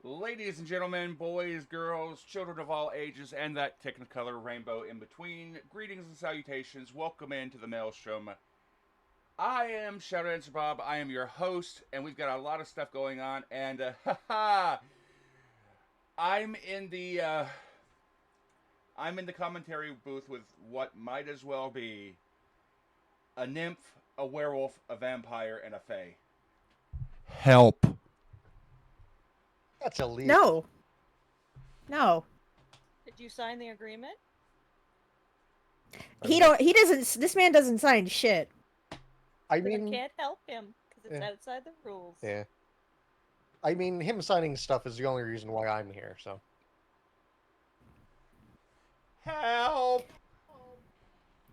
Ladies and gentlemen, boys, girls, children of all ages, and that technicolor rainbow in between, greetings and salutations. Welcome into the Maelstrom. I am Shadowdancerbob. I am your host, and we've got a lot of stuff going on. And I'm in the commentary booth with what might as well be a nymph, a werewolf, a vampire, and a fae. Help. That's illegal. No. No. Did you sign the agreement? He doesn't, this man doesn't sign shit. I Then mean, can't help him because it's outside the rules. yeah. I mean, him signing stuff is the only reason why I'm here, so. Help!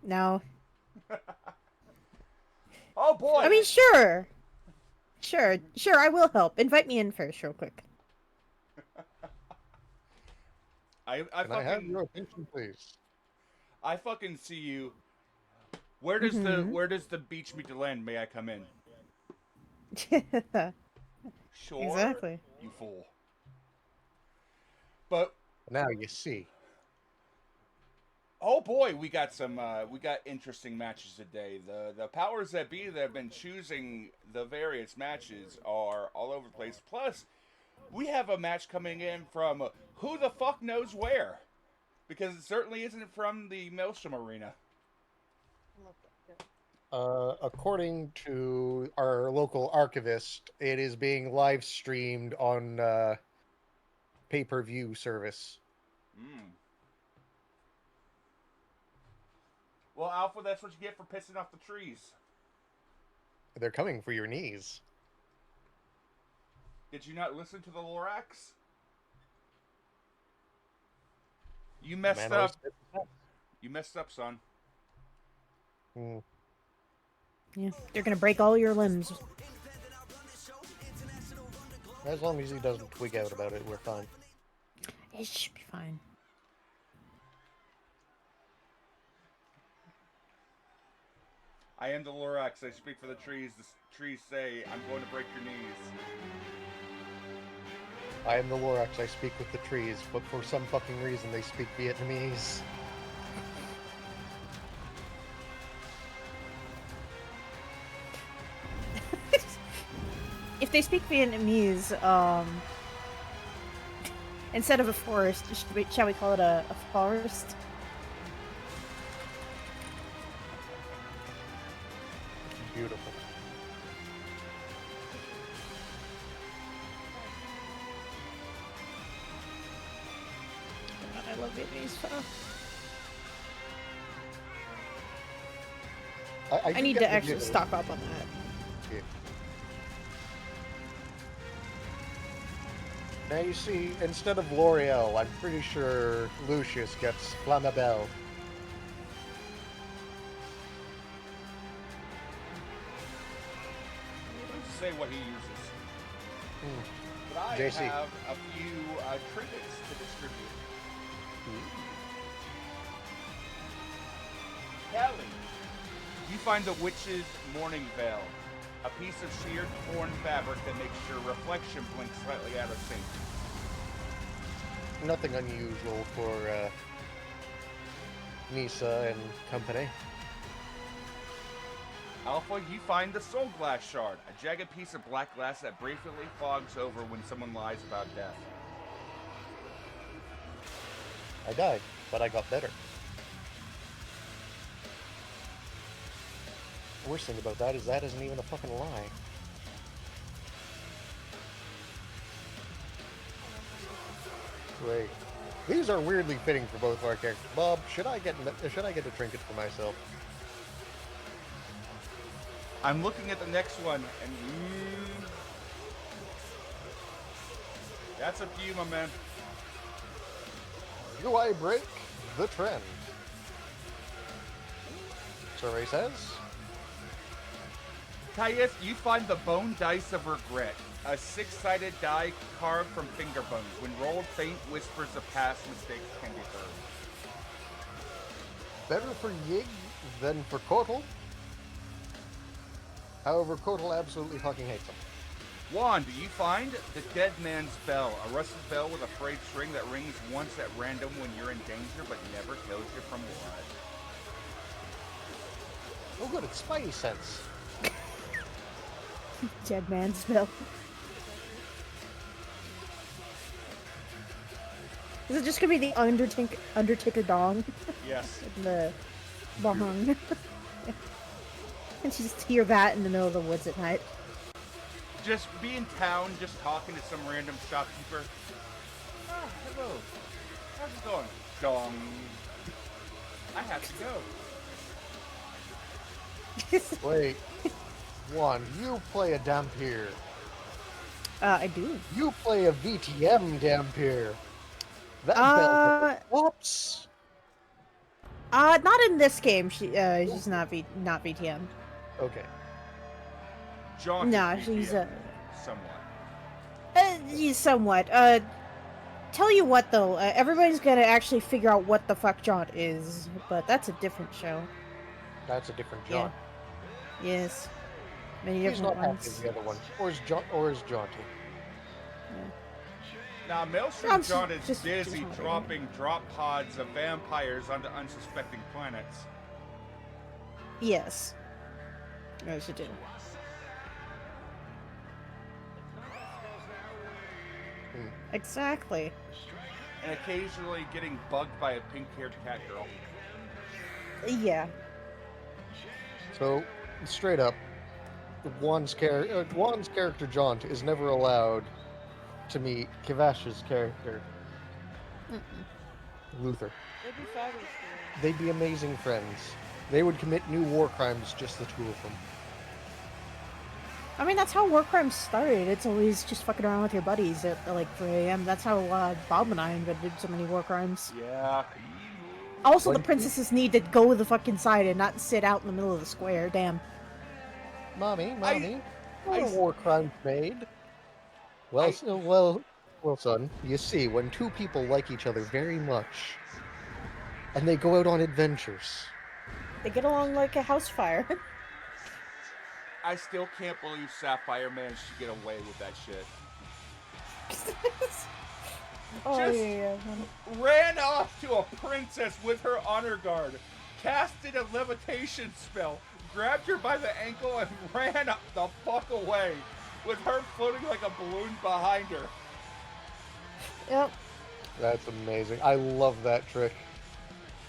No. Oh boy! I mean, sure. Sure, I will help. Invite me in first, real quick. Can I have your attention, please? I fucking see you. Where does the beach meet the land? May I come in? Sure. Exactly. You fool. But Now you see. oh boy, we got interesting matches today. The powers that be that have been choosing the various matches are all over the place. Plus, we have a match coming in from who the fuck knows where, because it certainly isn't from the Maelstrom arena. According to our local archivist, it is being live streamed on pay-per-view service. Well, Alpha, that's what you get for pissing off the trees. They're coming for your knees. Did you not listen to the Lorax? You messed up. You messed up, son. Yeah, they're gonna break all your limbs. As long as he doesn't twig out about it, we're fine. It should be fine. I am the Lorax. I speak for the trees. The trees say, I'm going to break your knees. I am the Lorax. I speak with the trees, but for some fucking reason they speak Vietnamese. If they speak Vietnamese, instead of a forest, shall we call it a forest? Beautiful. God, I love Vietnamese pho. I need to actually stock up on that. Yeah. Now you see, instead of L'Oreal, I'm pretty sure Lucius gets Flammabelle. Say what he uses. But I JC. have a few trinkets to distribute. Kelly, you find the witch's mourning veil, a piece of sheared torn fabric that makes your reflection blink slightly out of sync. Nothing unusual for Misa and company. Alpha, you find the soul glass shard, a jagged piece of black glass that briefly fogs over when someone lies about death. I died, but I got better. The worst thing about that is that isn't even a fucking lie. Wait, these are weirdly fitting for both of our characters. Bob, should I get a trinket for myself? I'm looking at the next one, and that's a few, my man. Do I break the trend? Survey says. Caius, you find the bone dice of regret, a six-sided die carved from finger bones. When rolled, faint whispers of past mistakes can be heard. Better for Yig than for Kotal. However, Kotal absolutely fucking hates them. Wand, you find the dead man's bell, a rusted bell with a frayed string that rings once at random when you're in danger, but never kills you from blood. Oh good, it's Spidey sense. Dead man's bill. Is it just gonna be the Undertaker dong? Yes. The bong. And you just hear that in the middle of the woods at night. Just be in town, just talking to some random shopkeeper. Ah, hello. How's it going? Dong. I have to go. Wait. One, you play a Dampier. I do. You play a VTM Dampier. That bell. Whoops. Not in this game. She's not VTM. Okay. John. No, she's somewhat. He's somewhat. Tell you what though, everybody's gonna actually figure out what the fuck Jaunt is, but that's a different show. That's a different Jaunt. Yeah. Yes. Many He's different not happy ones. as the other one. Or is Jaunty. Now, Maelstrom I'm John is just busy wondering. dropping drop pods of vampires onto unsuspecting planets. Yes. Yes, it did. Exactly. And occasionally getting bugged by a pink-haired cat girl. Yeah. So, straight up, Juan's character Jaunt is never allowed to meet Kivash's character, Luther. They'd be fabulous together. They'd be amazing friends. They would commit new war crimes, just the two of them. I mean, that's how war crimes started. It's always just fucking around with your buddies at like 3 a.m. That's how Bob and I invented so many war crimes. Yeah. Also, the When- princesses need to go the fucking side and not sit out in the middle of the square. Damn. Mommy, I- what are war crimes made? Well, well, son, you see, when two people like each other very much, and they go out on adventures, They get along like a house fire. I still can't believe Sapphire managed to get away with that shit. Oh, Just- yeah. Ran off to a princess with her honor guard, casted a levitation spell, grabbed her by the ankle, and ran the fuck away, with her floating like a balloon behind her. Yep. that's amazing. I love that trick.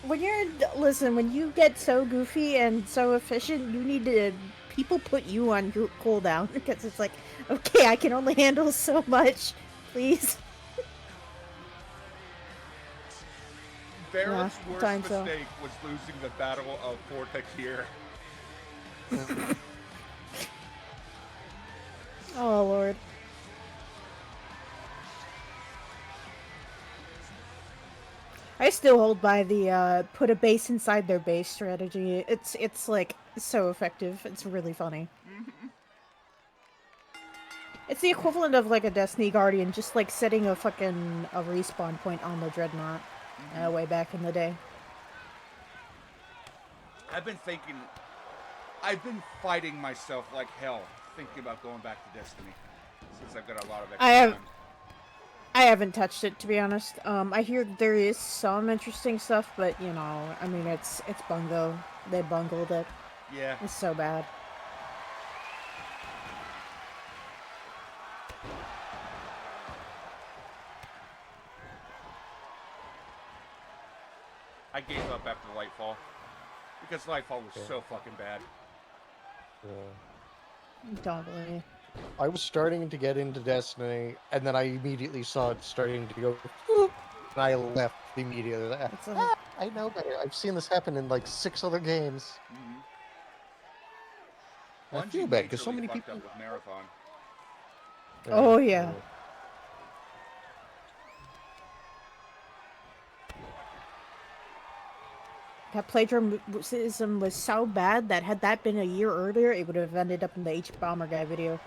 When you get so goofy and so efficient, you need to people put you on cooldown because it's like, okay, I can only handle so much. Please. Barrett's Yeah, worst time's up. mistake was losing the Battle of Fortakir. Oh Lord. I still hold by the put a base inside their base strategy. It's like so effective. It's really funny. It's the equivalent of like a Destiny Guardian, just like setting a fucking a respawn point on the Dreadnought way back in the day. I've been fighting myself like hell, thinking about going back to Destiny, since I've got a lot of extra time. I haven't touched it, to be honest. I hear there is some interesting stuff, but you know, I mean, it's bungo. They bungled it. Yeah. It's so bad. I gave up after Lightfall because Lightfall was so fucking bad. Don't believe. I was starting to get into Destiny, and then I immediately saw it starting to go, and I left immediately. I know better. I've seen this happen in like 6 other games. I feel bad because so many people up with Marathon. Oh yeah. That plagiarism was so bad that had that been a year earlier, it would have ended up in the H Bomber guy video.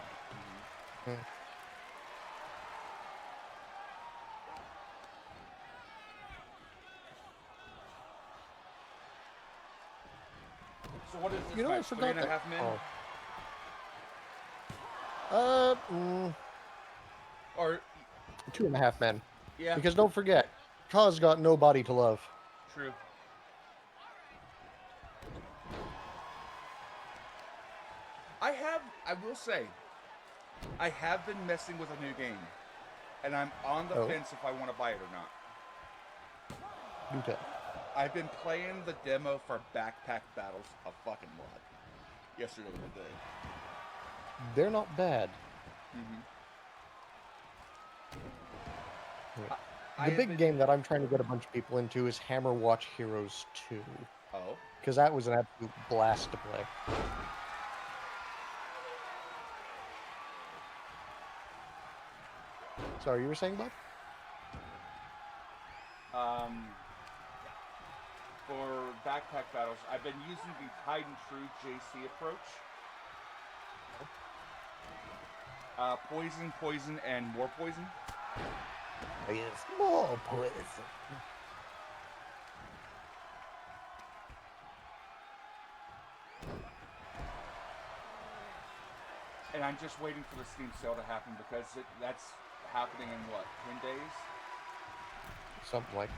So what is this match? 3.5 men? Or 2.5 men. Yeah. Because don't forget, Kaz got no body to love. True. I will say, I have been messing with a new game, and I'm on the fence if I want to buy it or not. Do tell. I've been playing the demo for Backpack Battles a fucking lot. Yesterday and today. They're not bad. The big game that I'm trying to get a bunch of people into is Hammer Watch Heroes 2. Oh. Because that was an absolute blast to play. Sorry, you were saying, Bob? For Backpack Battles, I've been using the Tried and True JC approach. Poison, and more poison. Yes, more poison. And I'm just waiting for the Steam sale to happen because that's happening in what, 10 days? Something like.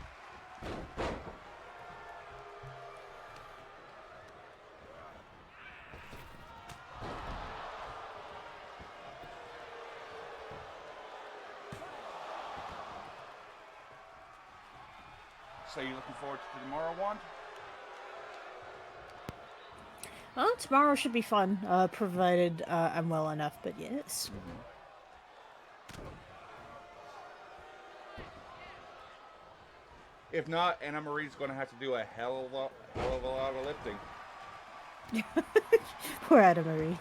So you looking forward to tomorrow, Wand? Well, tomorrow should be fun, provided I'm well enough, but yes. If not, Anna Marie's going to have to do a hell of a lot of lifting. Poor Anna Marie.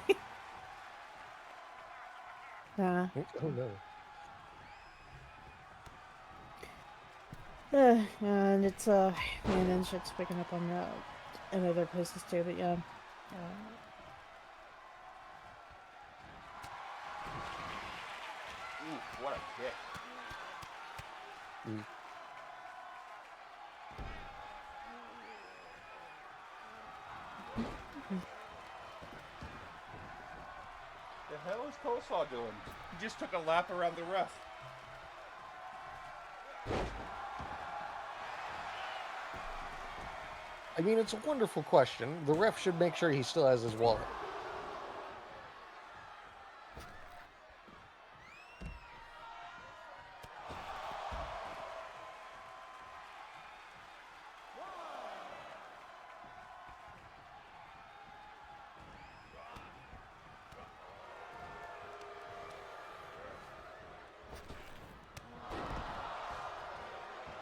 Oh no. And it's man, and shit's picking up on in other places too, but yeah. Ooh, what a kick. The hell is Coleslaw doing? He just took a lap around the ref. I mean, it's a wonderful question. The ref should make sure he still has his wallet.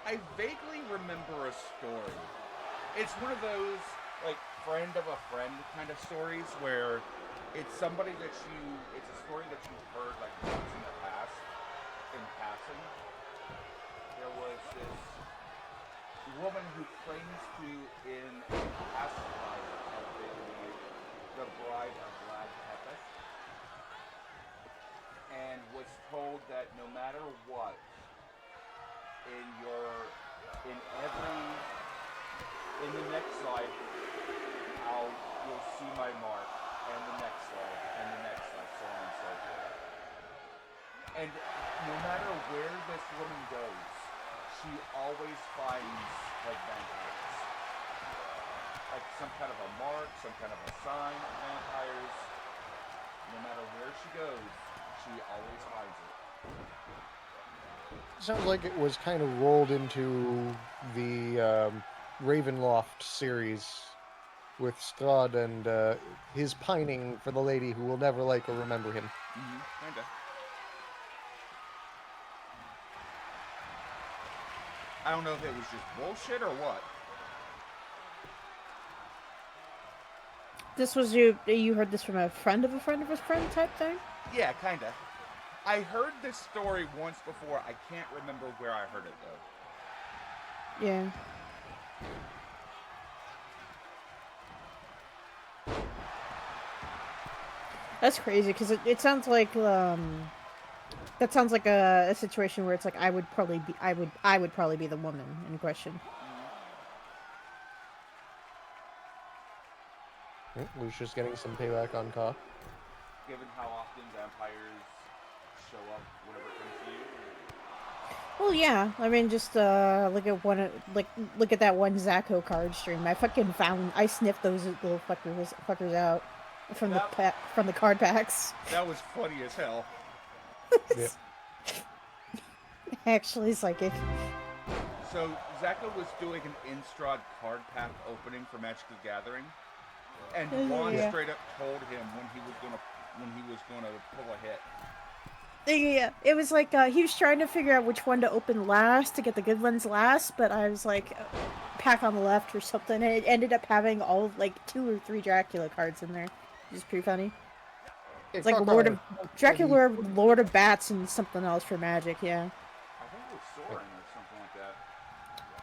I vaguely remember a story. It's one of those, like, friend of a friend kind of stories where it's somebody that it's a story that you've heard, like, once in the past, in passing. There was this woman who claims to, in a past life, have been the bride of Vlad Tepes. And that no matter what, in the next life, you'll see my mark, and the next life, and the next life, so on and so forth. And no matter where this woman goes, she always finds like vampires. Like some kind of a mark, some kind of a sign of vampires. No matter where she goes, she always finds it. Sounds like it was kind of rolled into the Ravenloft series with Strahd and his pining for the lady who will never like or remember him. Kinda. I don't know if it was just bullshit or what. This was you heard this from a friend of a friend of a friend type thing? Yeah, kinda. I heard this story once before. I can't remember where I heard it though. Yeah. That's crazy because it sounds like that sounds like a situation where it's like I would probably be the woman in question. Lucia's getting some payback on Ka. Given how often vampires show up whenever it comes to you. Well, yeah. I mean, just look at that one Zacho card stream. I sniffed those little fuckers out from the card packs. That was funny as hell. Yeah. Actually psychic. So Zacho was doing an Instrad card pack opening for Magic the Gathering, and Juan straight up told him when he was gonna pull a hit. Yeah, it was like he was trying to figure out which one to open last to get the good ones last, but I was like, pack on the left or something, and it ended up having all like 2 or 3 Dracula cards in there, which is pretty funny. It's like Dracula, Lord of Bats, and something else for Magic, yeah. I think it was Soren or something like that.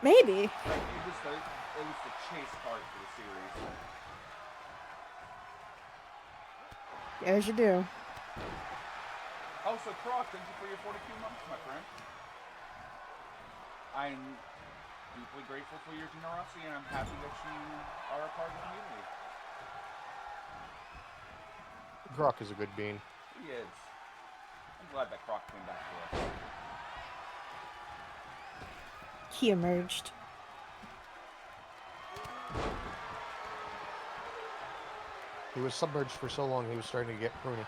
Maybe. Like it was the chase card for the series. Yeah, as you do. Also, Croc, thank you for your 42 months, my friend. I'm deeply grateful for your generosity, and I'm happy that you are a part of the community. Croc is a good bean. He is. I'm glad that Croc came back to us. He emerged. He was submerged for so long he was starting to get pruny.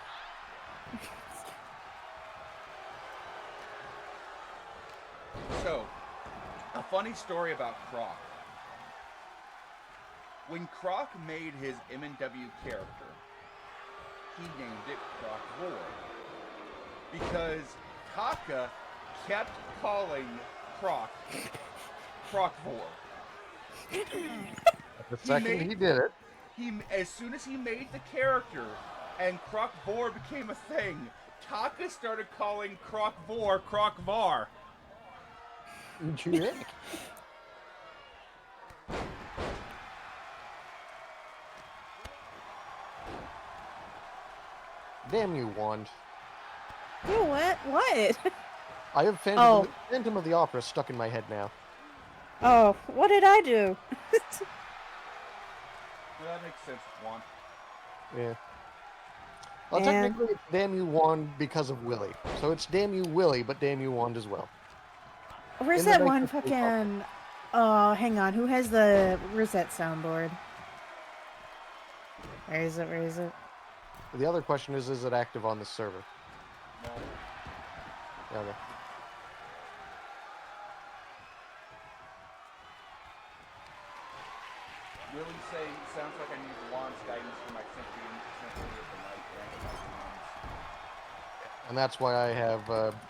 So, a funny story about Croc. When Croc made his M&W character, he named it Croc Vor. Because Taka kept calling Croc Vor. The second he did it, As soon as he made the character and Croc Vor became a thing, Taka started calling Croc Vor Croc Var. Damn you, Wand. You know what? What? I have Phantom of the Opera stuck in my head now. Oh, what did I do? Well, that makes sense, Juan. Yeah. Well, technically it's Damn You Wand because of Willie. So it's Damn You Willie, but Damn You Wand as well. Where's that one fucking... Oh, hang on. Where's that soundboard? Where is it? The other question is it active on the server? No. Okay. Really saying, sounds like I need Juan's guidance for my Symphony of the Night randomized. And that's why I have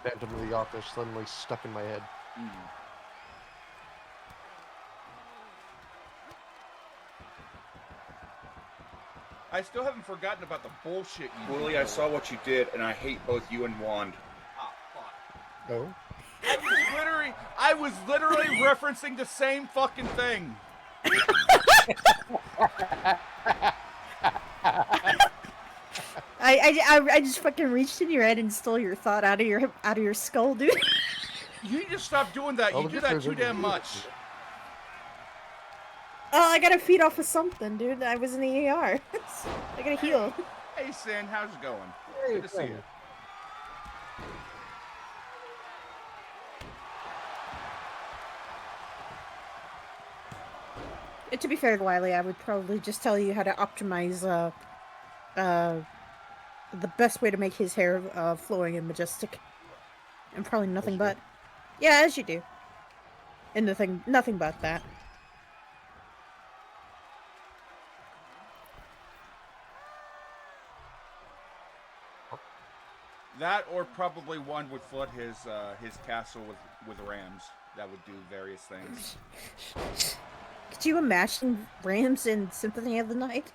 Phantom of the Opera suddenly stuck in my head. I still haven't forgotten about the bullshit you did. Willie, I saw what you did, and I hate both you and Wand. Ah, fuck. Oh? I was literally referencing the same fucking thing. I just fucking reached in your head and stole your thought out of your skull, dude. You need to stop doing that. Well, You the do good that news too is damn you- much. Oh, I gotta feed off of something, dude. I was in the ER. I gotta heal. Hey, Sin, how's it going? Hey, Good to see friend. you. To be fair to Wiley, I would probably just tell you how to optimize the best way to make his hair flowing and majestic, and probably nothing As you but. Yeah, as you do. And nothing but that. That or probably one would flood his castle with rams. That would do various things. Could you imagine Rams in Symphony of the Night?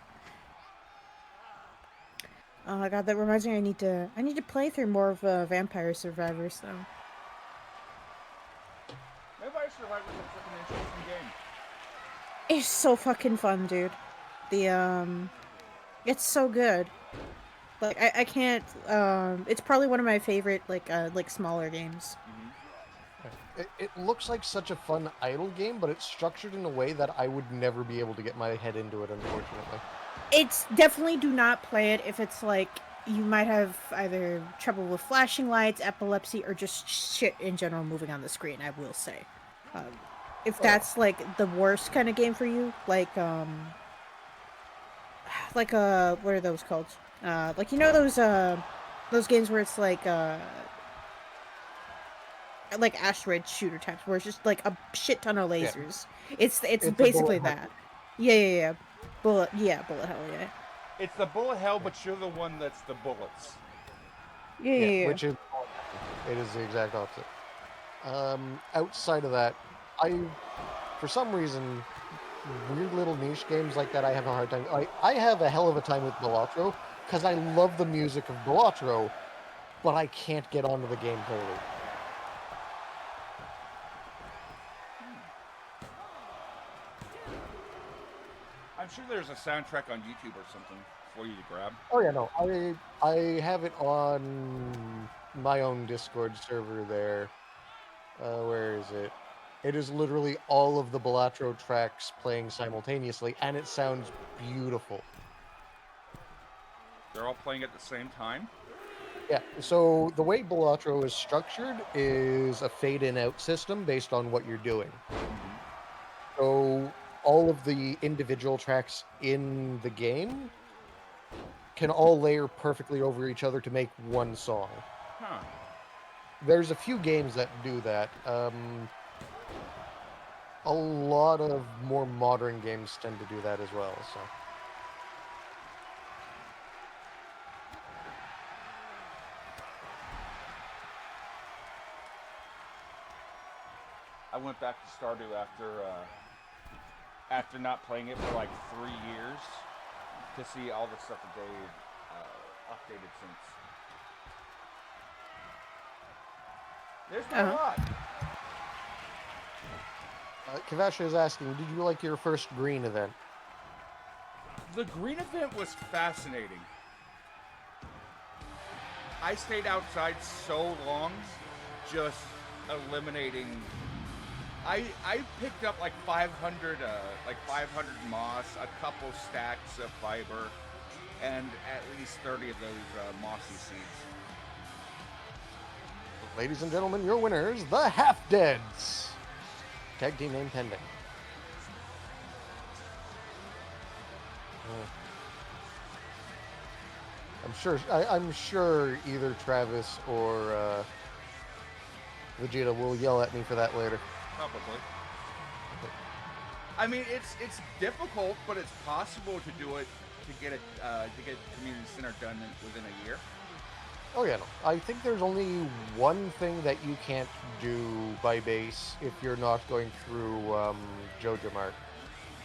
Oh my god, that reminds me. I need to play through more of Vampire Survivors though. Vampire Survivors is a freaking interesting game. It's so fucking fun, dude. It's so good. Like I can't. It's probably one of my favorite like smaller games. It looks like such a fun idle game, but it's structured in a way that I would never be able to get my head into it, unfortunately. It's definitely do not play it if it's like you might have either trouble with flashing lights, epilepsy, or just shit in general moving on the screen. I will say, if that's like the worst kind of game for you, what are those called? Like you know those games where it's like asteroid shooter types, where it's just like a shit ton of lasers. It's It's a basically bullet that. Yeah. Bullet hell, yeah. It's the bullet hell, but you're the one that's the bullets. Yeah. Which is it is the exact opposite. Outside of that, for some reason, weird little niche games like that, I have a hard time. I have a hell of a time with Balatro because I love the music of Balatro, but I can't get onto the game totally. I'm sure there's a soundtrack on YouTube or something for you to grab. Oh yeah, no, I have it on my own Discord server there. Where is it? It is literally all of the Balatro tracks playing simultaneously, and it sounds beautiful. They're all playing at the same time. Yeah, so the way Balatro is structured is a fade-in out system based on what you're doing. So all of the individual tracks in the game can all layer perfectly over each other to make one song. Huh. There's a few games that do that. A lot of more modern games tend to do that as well. So I went back to Stardew after not playing it for like 3 years to see all the stuff that they updated since. There's not a lot. Kavasha is asking, did you like your first green event? The green event was fascinating. I stayed outside so long, just eliminating. I picked up like 500 moss, a couple stacks of fiber, and at least 30 of those mossy seeds. Ladies and gentlemen, your winners, the Half-Deads. Tag team name pending. I'm sure either Travis or Vegeta will yell at me for that later. Probably. I mean, it's difficult, but it's possible to do it to get community center done within a year. Oh yeah, no. I think there's only one thing that you can't do by base if you're not going through Jojo Mart,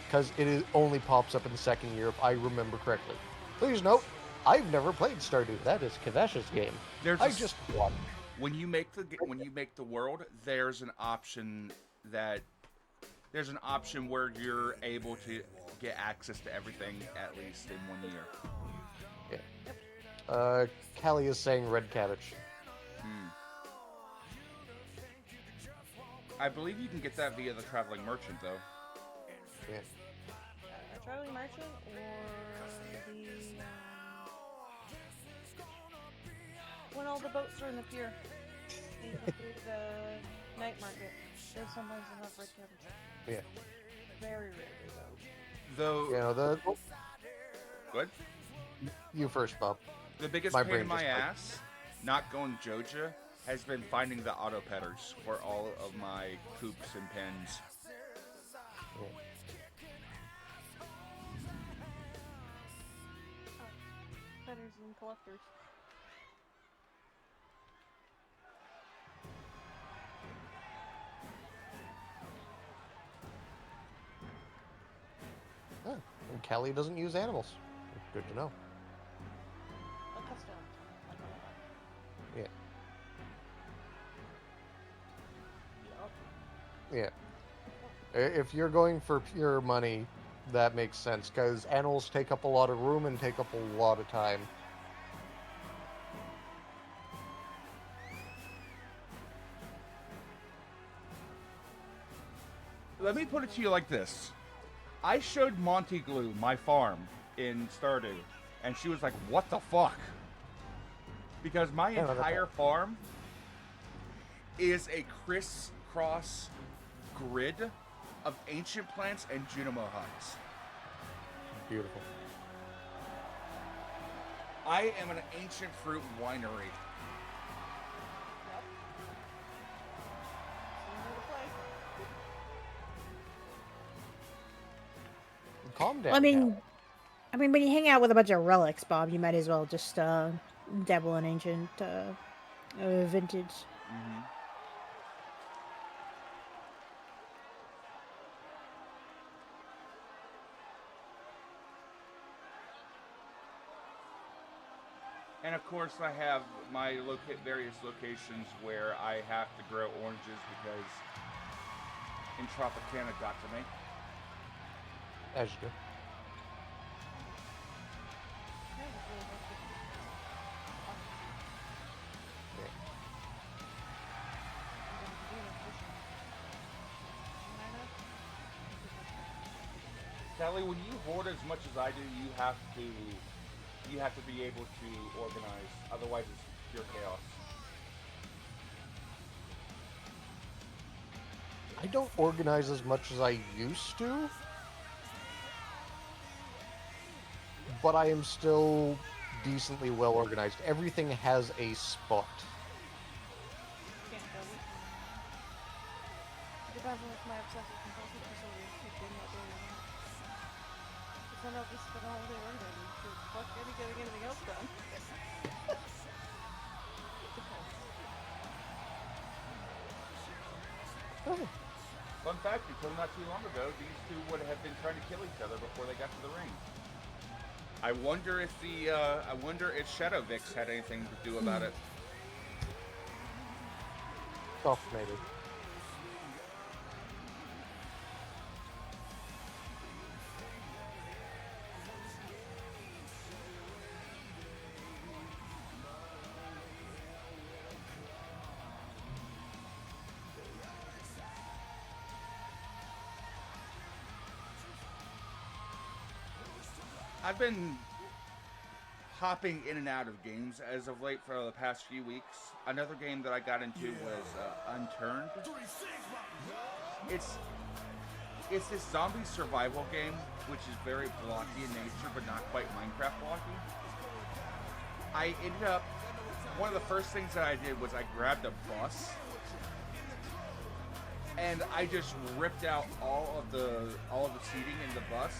because only pops up in the second year if I remember correctly. Please note, I've never played Stardew. That is Kavash's game. Just won. When you make the world, there's an option where you're able to get access to everything at least in 1 year. Yeah. Callie is saying red cabbage. I believe you can get that via the traveling merchant, though. Yeah. A traveling merchant or the when all the boats are in the pier. You can do the night market. There's sometimes enough red cabbage. Yeah. Very rarely though. Though, You know, good. you first, Bob. The biggest My pain brain in my just like- ass, not going Joja, has been finding the auto petters for all of my coops and pens. Yeah. Feathers and collectors. Oh, and Callie doesn't use animals. Good to know. A custom. Yeah. Yup. Yeah. If you're going for pure money, that makes sense, because animals take up a lot of room and take up a lot of time. Let me put it to you like this. I showed Monty Glue my farm in Stardew, and she was like, what the fuck? Because my Yeah, that's entire all. farm is a crisscross grid of ancient plants and Junimo huts. Beautiful. I am an ancient fruit winery. Yup. Similar to play. Calm down. Well, Callie. I mean, when you hang out with a bunch of relics, Bob, you might as well just dabble in ancient vintage. Mm-hmm. And of course, I have my various locations where I have to grow oranges because in Tropicana got to me. As you do. Yeah, it's really hard to- Yeah. I'm gonna do it fishing. Kelly, when you hoard as much as I do, you have to be able to organize. Otherwise, it's pure chaos. I don't organize as much as I used to, but I am still decently well organized. Everything has a spot. Can't go with me. It depends on if my obsessive compulsive disorder is kicked in that day or not. Because then I'll just spend all day organizing. So fuck getting anything else done. Depends. Fun fact, until not too long ago, these two would have been trying to kill each other before they got to the ring. I wonder if Shadowvix had anything to do about it. Soft maybe. I've been hopping in and out of games as of late for the past few weeks. Another game that I got into was Unturned. It's this zombie survival game, which is very blocky in nature, but not quite Minecraft blocky. I ended up, one of the first things that I did was I grabbed a bus, and I just ripped out all of the seating in the bus,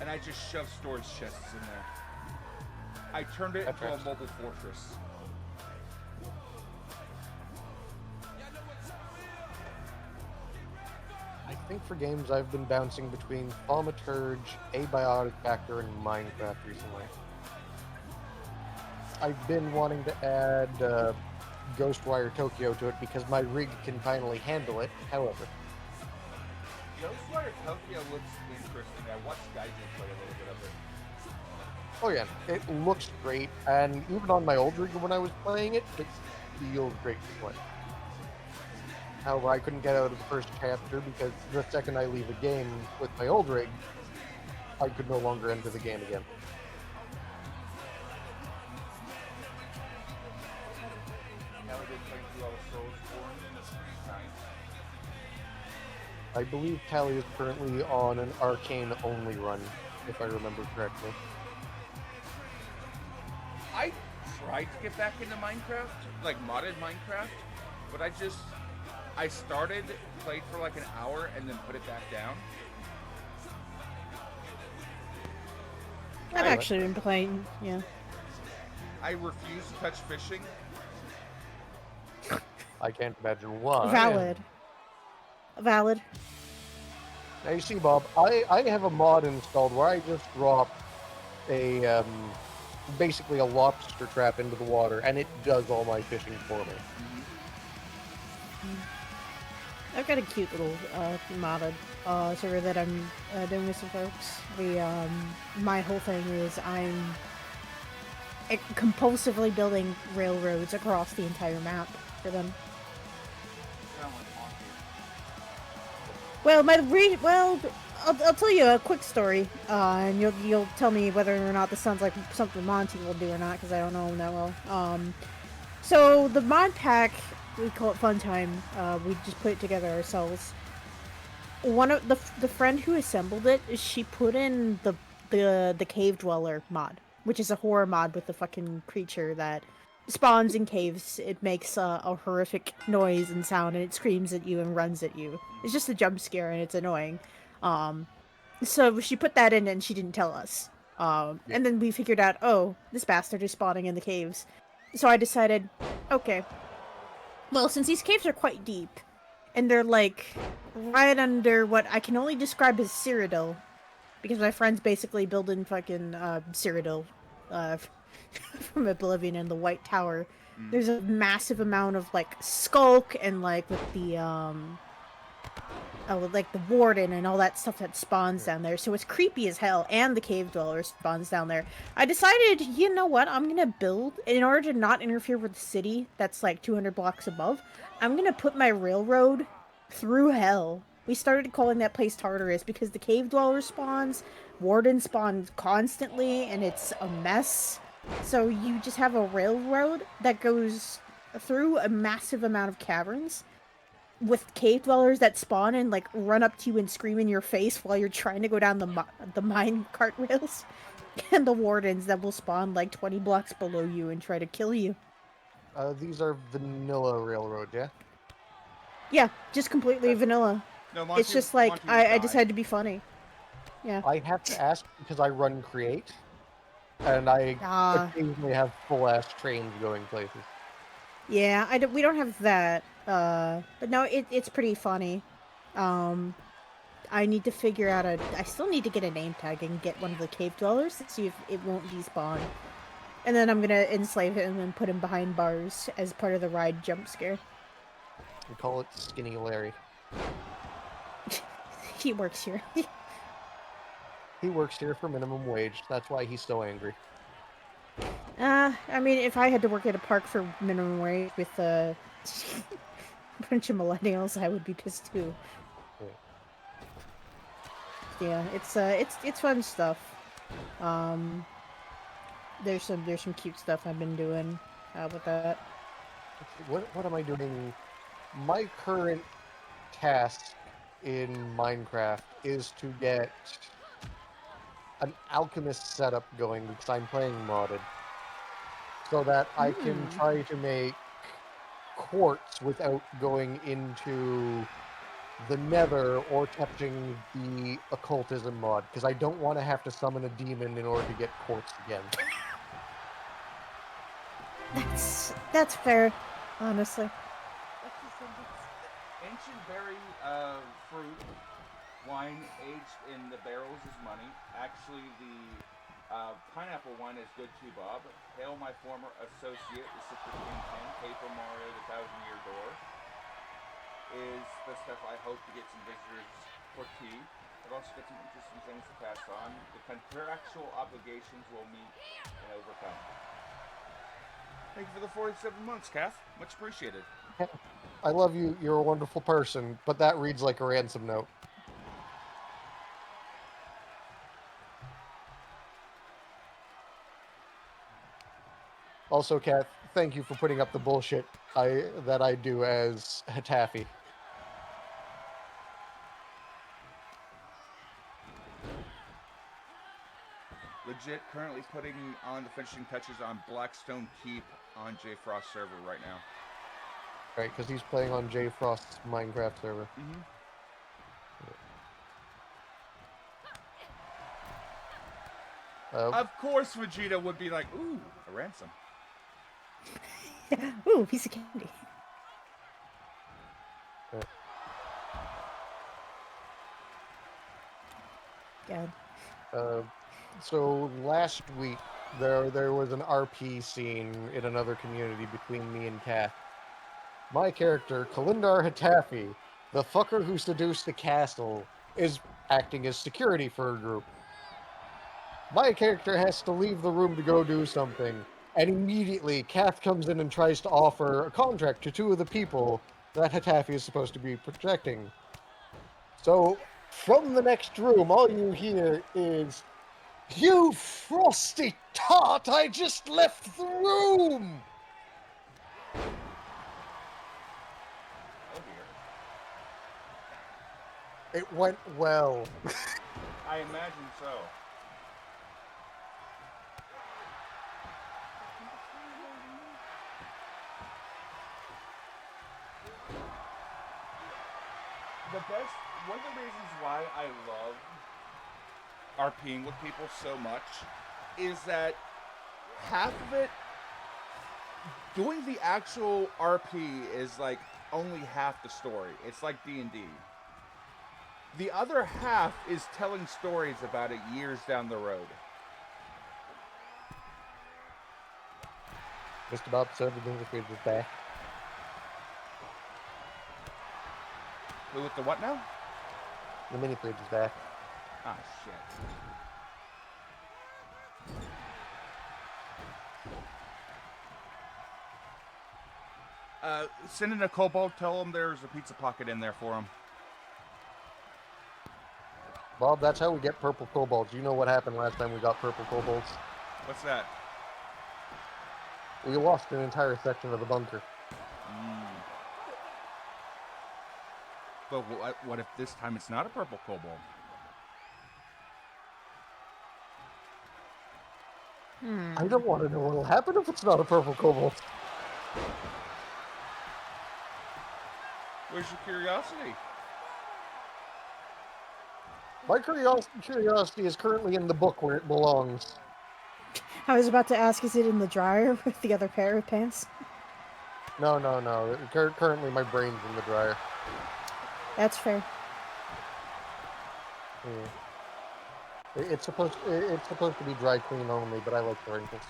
and I just shoved storage chests in there. I turned it into a mobile fortress. I think for games I've been bouncing between Thaumaturge, Abiotic Factor, and Minecraft recently. I've been wanting to add Ghostwire Tokyo to it because my rig can finally handle it. However, Ghostwire Tokyo looks interesting. I watched Gaijin play a little bit of it. Oh yeah, it looks great, and even on my old rig when I was playing it, it feels great to play. However, I couldn't get out of the first chapter because the second I leave a game with my old rig, I could no longer enter the game again. Now we did play through all the Souls for nice. I believe Tally is currently on an arcane-only run, if I remember correctly. I tried to get back into Minecraft, like modded Minecraft, but I started, played for like an hour, and then put it back down. I've Right. actually been playing, yeah. I refuse to touch fishing. I can't imagine why. Valid. Valid. Now you see, Bob, I have a mod installed where I just drop a basically a lobster trap into the water, and it does all my fishing for me. I've got a cute little modded server that I'm doing with some folks. My whole thing is I'm compulsively building railroads across the entire map for them. Well, I'll tell you a quick story, and you'll tell me whether or not this sounds like something Monty will do or not, because I don't know him that well. So the mod pack, we call it Fun Time. We just put it together ourselves. One of the friend who assembled it, she put in the Cave Dweller mod, which is a horror mod with the fucking creature that spawns in caves. It makes a horrific noise and sound, and it screams at you and runs at you. It's just a jump scare, and it's annoying. So she put that in, and she didn't tell us. And then we figured out, oh, this bastard is spawning in the caves. So I decided, okay, well, since these caves are quite deep, and they're like right under what I can only describe as Cyrodiil, because my friend's basically building fucking Cyrodiil from Oblivion and the White Tower. There's a massive amount of like skulk and like with the like the warden and all that stuff that spawns down there. So it's creepy as hell, and the cave dweller spawns down there. I decided, you know what, I'm gonna build, in order to not interfere with the city that's like 200 blocks above, I'm gonna put my railroad through hell. We started calling that place Tartarus because the cave dweller spawns, warden spawns constantly, and it's a mess. So you just have a railroad that goes through a massive amount of caverns, with cave dwellers that spawn and like run up to you and scream in your face while you're trying to go down the mine cart rails, and the wardens that will spawn like 20 blocks below you and try to kill you. These are vanilla railroad, yeah? Yeah, just completely vanilla. No, Monty, It's just like Monty would I die. decided to be funny. Yeah. I have to ask because I run Create, and I Ah. occasionally have full-ass trains going places. Yeah, we don't have that. But no, it's pretty funny. I need to figure out I still need to get a name tag and get one of the cave dwellers to see if it won't despawn. And then I'm gonna enslave him and put him behind bars as part of the ride jump scare. We call it Skinny Larry. He works here. He works here for minimum wage. That's why he's so angry. I mean, if I had to work at a park for minimum wage with a bunch of millennials, I would be pissed too. Yeah, it's fun stuff. There's some cute stuff I've been doing with that. What am I doing? My current task in Minecraft is to get an alchemist setup going because I'm playing modded, so that I can try to make quartz without going into the nether or touching the occultism mod, because I don't want to have to summon a demon in order to get quartz again. That's fair, honestly. Ancient berry fruit wine aged in the barrels is money. Actually, the pineapple wine is good too, Bob. Hail my former associate, the Citrus Kingpin, Paper Mario, the Thousand Year Door. Is the stuff I hope to get some visitors for tea. but also get some interesting things to pass on. The contractual obligations will meet and overcome. Thank you for the 47 months, Kath. Much appreciated. I love you. You're a wonderful person, but that reads like a ransom note. Also, Kat, thank you for putting up the bullshit that I do as Hataffy. Legit currently putting on the finishing touches on Blackstone Keep on J Frost server right now. Right, because he's playing on J Frost's Minecraft server. Mm-hmm. Of course, Vegeta would be like, ooh, a ransom. Ooh, piece of candy. God. So last week there was an RP scene in another community between me and Kath. My character, Kalindar Hataffy, the fucker who seduced the castle, is acting as security for a group. My character has to leave the room to go do something, and immediately Kath comes in and tries to offer a contract to two of the people that Hataffy is supposed to be protecting. So, from the next room, all you hear is, "You frosty tart, I just left the room!" Oh dear. It went well. I imagine so. One of the reasons why I love RPing with people so much is that half of it, doing the actual RP is like only half the story. It's like D&D. The other half is telling stories about it years down the road. Mr. Bob said the English page is back. Wait, with the what now? The mini page is back. Ah, shit. Send in a kobold, tell him there's a pizza pocket in there for him. Bob, that's how we get purple kobolds. You know what happened last time we got purple kobolds? What's that? We lost an entire section of the bunker. But what if this time it's not a purple kobold? I don't want to know what'll happen if it's not a purple kobold. Where's your curiosity? My curiosity is currently in the book where it belongs. I was about to ask, is it in the dryer with the other pair of pants? No. Currently, my brain's in the dryer. That's fair. Yeah. It's supposed to be dry clean only, but I like the wrinkles.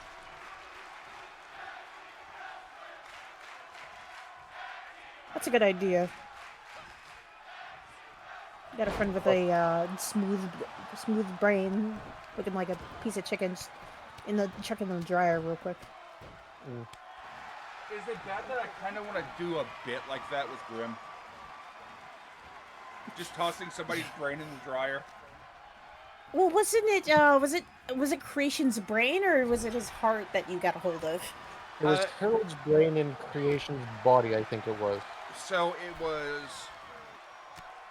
That's a good idea. Got a friend with a smooth brain, looking like a piece of chicken, chuck in the dryer real quick. Is it bad that I kind of want to do a bit like that with Grim? Just tossing somebody's brain in the dryer? Well, wasn't it? Was it Creation's brain, or was it his heart that you got a hold of? It was Harold's brain in Creation's body, I think it was. So it was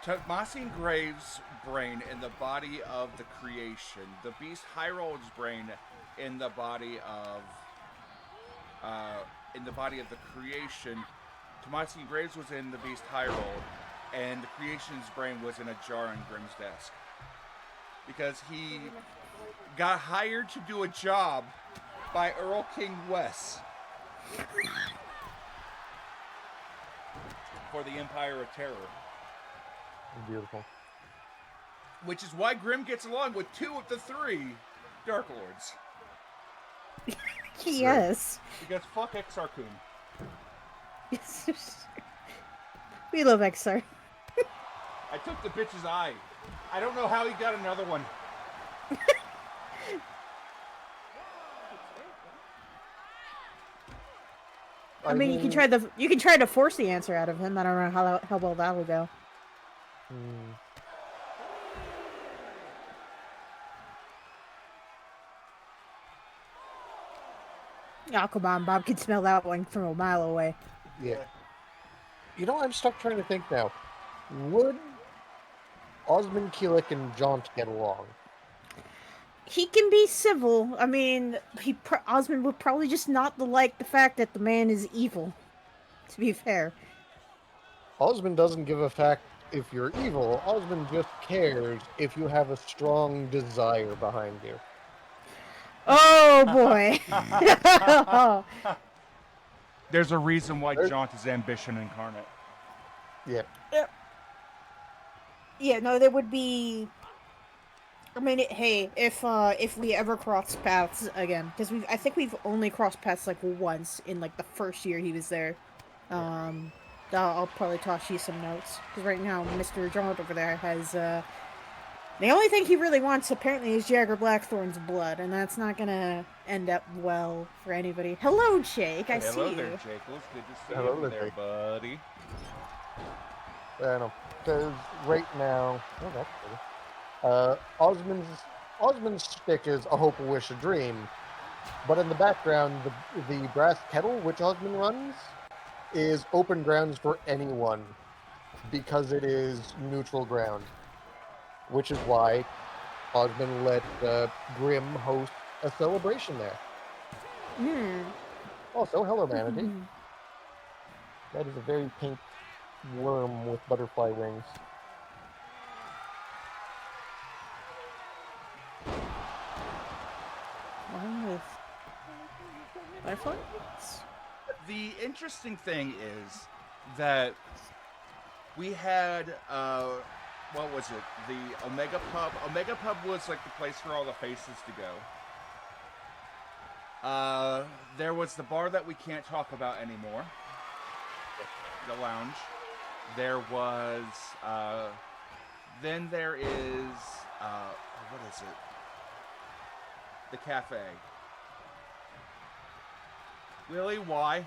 Tomasin Graves' brain in the body of the Creation, the Beast Hyrold's brain in the body of the Creation. Tomasin Graves was in the Beast Hyrold, and the Creation's brain was in a jar on Grimm's desk. Because he got hired to do a job by Earl King Wes for the Empire of Terror. Beautiful. Which is why Grimm gets along with 2 of the 3 Dark Lords. Yes. Because fuck Exarchum. We love Exar. I took the bitch's eye. I don't know how he got another one. I mean, you can try to force the answer out of him. I don't know how well that will go. Oh, come on, Bob can smell that one from a mile away. Yeah. You know, I'm stuck trying to think now. Would Osmond Keelik and Jaunt get along? He can be civil. I mean, Osmond would probably just not like the fact that the man is evil. To be fair. Osmond doesn't give a fuck if you're evil. Osmond just cares if you have a strong desire behind you. Oh boy. There's a reason why Jaunt is ambition incarnate. Yeah. Yeah, no, there would be. I mean, hey, if we ever cross paths again, because I think we've only crossed paths like once in like the first year he was there. I'll probably toss you some notes because right now Mr. Jaunt over there has the only thing he really wants apparently is Jagger Blackthorn's blood, and that's not gonna end up well for anybody. Hello, Jake. I see Hello you. there, Jackals. Good to see Hello you there, there, Jake. buddy. I know. Because right now, oh, that's good. Osmond's stick is a hope, a wish, a dream, but in the background, the brass kettle which Osmond runs is open grounds for anyone because it is neutral ground, which is why Osmond let Grim host a celebration there. Also, hello, Manatee. That is a very pink worm with butterfly wings. One with butterflies? The interesting thing is that we had, what was it? The Omega Pub. Omega Pub was like the place for all the faces to go. There was the bar that we can't talk about anymore. The lounge. There was, then there is, what is it? The cafe. Really? Why?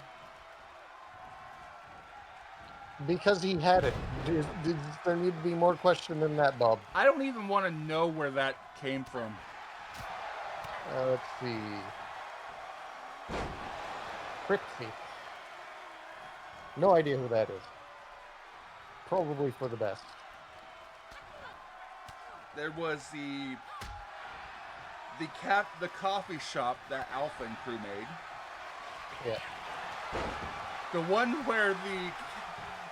Because he had it. Does there need to be more question than that, Bob? I don't even want to know where that came from. Let's see. Trixie. No idea who that is. Probably for the best. There was the coffee shop that Alpha and crew made. Yeah. The one where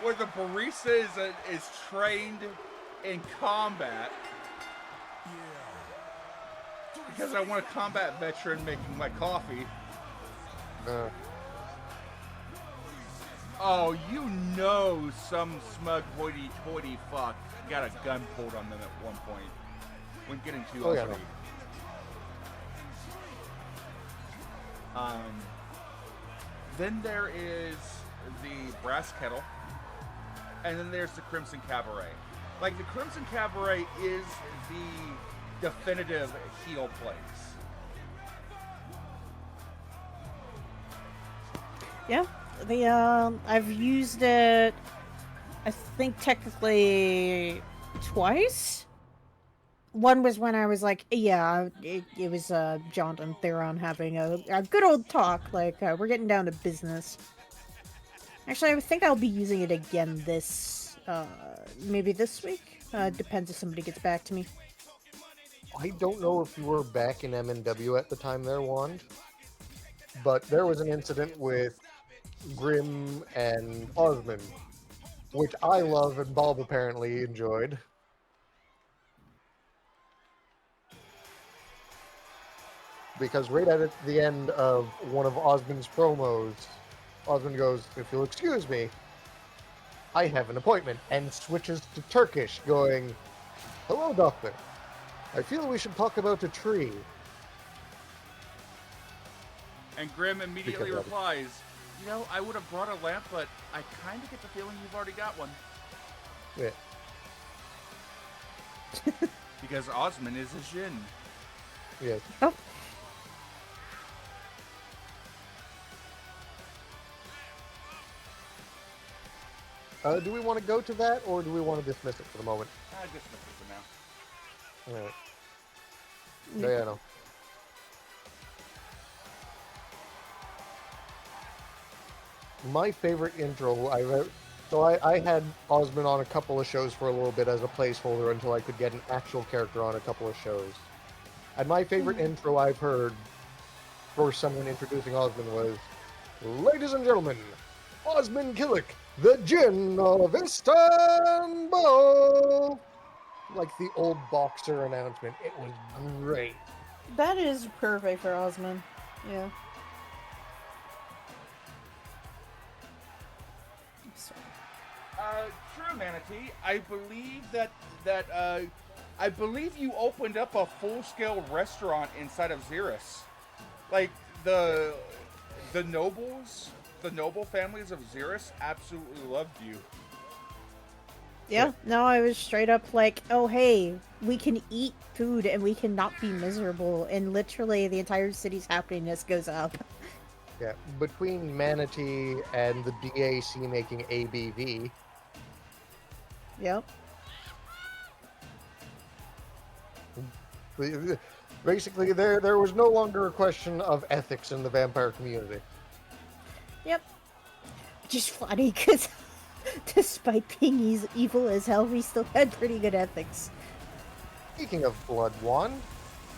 the barista is trained in combat. Because I want a combat veteran making my coffee. Oh, you know some smug hoity-toity fuck got a gun pulled on them at one point. When getting too uppity. Then there is the Brass Kettle. And then there's the Crimson Cabaret. Like, the Crimson Cabaret is the definitive heel place. Yeah. I've used it, I think technically twice. One was when I was like, yeah, it was Jaunt and Theron having a good old talk, like, we're getting down to business. Actually, I think I'll be using it again maybe this week. Depends if somebody gets back to me. I don't know if you were back in MNW at the time there, Wand, but there was an incident with Grim and Osmond, which I love and Bob apparently enjoyed. Because right at the end of one of Osmond's promos, Osmond goes, "If you'll excuse me, I have an appointment," and switches to Turkish, going, "Hello, doctor. I feel we should talk about a tree." And Grim immediately replies, "You know, I would have brought a lamp, but I kind of get the feeling you've already got one." Yeah. Because Osmond is a Jin. Yes. Oh, Do we want to go to that, or do we want to dismiss it for the moment? I just missed it for now. All right. Yeah, no. My favorite intro I wrote. So I had Osmond on a couple of shows for a little bit as a placeholder until I could get an actual character on a couple of shows. And my favorite intro I've heard for someone introducing Osmond was, "Ladies and gentlemen, Osmond Killick, the Djinn of Istanbul!" Like the old boxer announcement. It was great. that is perfect for Osmond. Yeah. True, Manatee. I believe I believe you opened up a full-scale restaurant inside of Xeris. Like the nobles, the noble families of Xeris absolutely loved you. Yeah, no, I was straight up like, oh hey, we can eat food and we cannot be miserable, and literally the entire city's happiness goes up. Yeah, between Manatee and the DAC making ABV, Yep. basically there was no longer a question of ethics in the vampire community. Yep. Which is funny because despite being evil as hell, we still had pretty good ethics. Speaking of blood, Juan,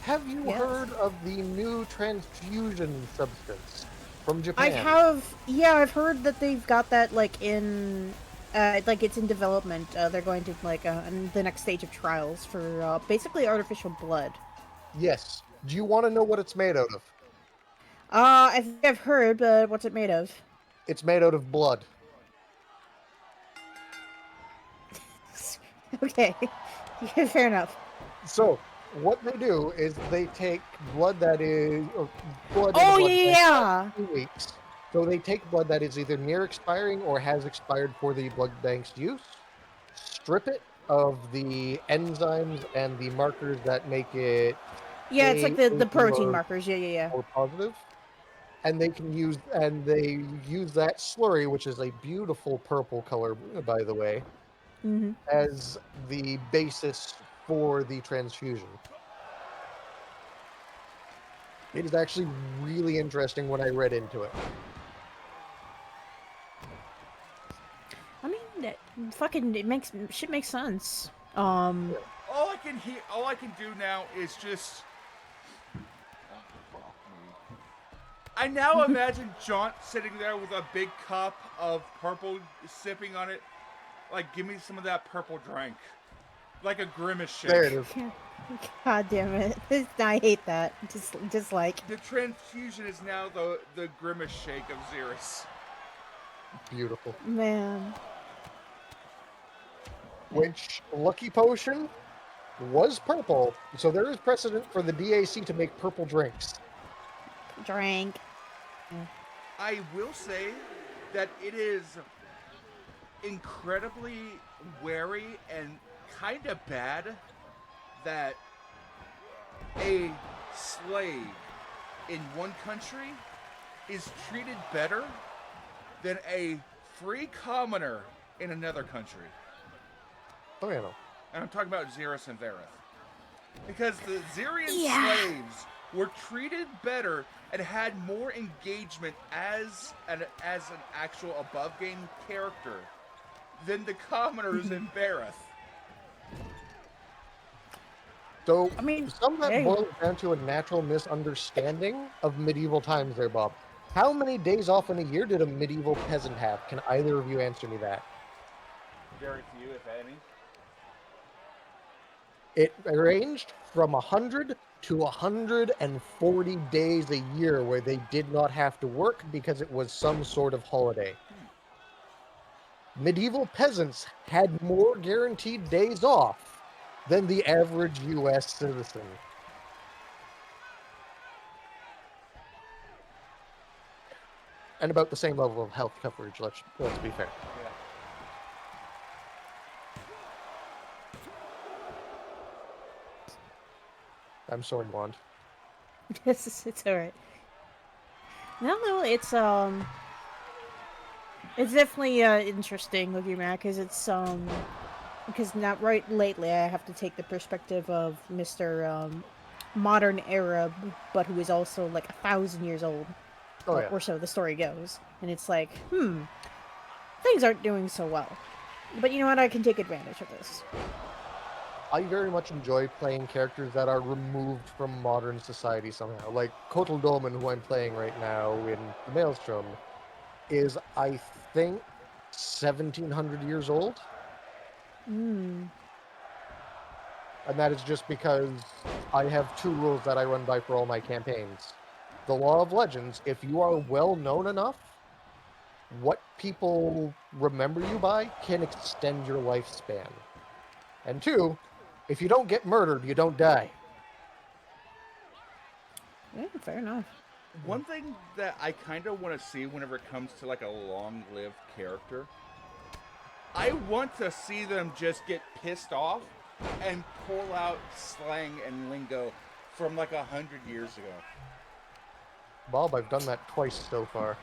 have you Yes. heard of the new transfusion substance from Japan? I have, yeah, I've heard that they've got that like in, like it's in development. They're going to like in the next stage of trials for basically artificial blood. Yes. Do you want to know what it's made out of? I think I've heard, but what's it made of? It's made out of blood. Okay, yeah, fair enough. So, what they do is they take blood that is blood in Oh a blood bank yeah, 2 weeks. So they take blood that is either near expiring or has expired for the blood bank's use, strip it of the enzymes and the markers that make it yeah, it's like A the protein or, markers. Yeah, yeah, or positive, and they use that slurry, which is a beautiful purple color, by the way, yeah. Mm-hmm. as the basis for the transfusion. It is actually really interesting when I read into it. I mean, that fucking shit makes sense. All I can do now is just. I now imagine Jaunt sitting there with a big cup of purple, sipping on it. Like, give me some of that purple drink, like a grimace shake. There it is. God damn it! I hate that. Just like The transfusion is now the grimace shake of Xeris. Beautiful. man. Which Lucky Potion was purple, so there is precedent for the DAC to make purple drinks. Drank. I will say that it is incredibly wary and kind of bad that a slave in one country is treated better than a free commoner in another country. Oh, yeah, no. And I'm talking about Xeris and Vareth. Because the Xerian Yeah. slaves were treated better and had more engagement as an actual above game character than the commoners in Vareth. So, I mean, some of that hey. boils down to a natural misunderstanding of medieval times there, Bob. How many days off in a year did a medieval peasant have? Can either of you answer me that? Very few, if any. It ranged from 100 to 140 days a year where they did not have to work because it was some sort of holiday. Medieval peasants had more guaranteed days off than the average U.S. citizen. And about the same level of health coverage, let's be fair. Yeah. I'm sorry, Wand. It's alright. No, it's definitely interesting looking back, because because not right lately I have to take the perspective of Mr. Modern Arab, but who is also like 1,000 years old, Oh yeah. or so the story goes, and it's like, things aren't doing so well. But you know what? I can take advantage of this. I very much enjoy playing characters that are removed from modern society somehow. Like Kotal Doman, who I'm playing right now in Maelstrom, is, I think, 1,700 years old. Hmm. And that is just because I have two rules that I run by for all my campaigns. The law of legends: if you are well known enough, what people remember you by can extend your lifespan. And two, if you don't get murdered, you don't die. Yeah, fair enough. One thing that I kind of want to see whenever it comes to like a long-lived character, I want to see them just get pissed off and pull out slang and lingo from like 100 years ago. Bob, I've done that twice so far.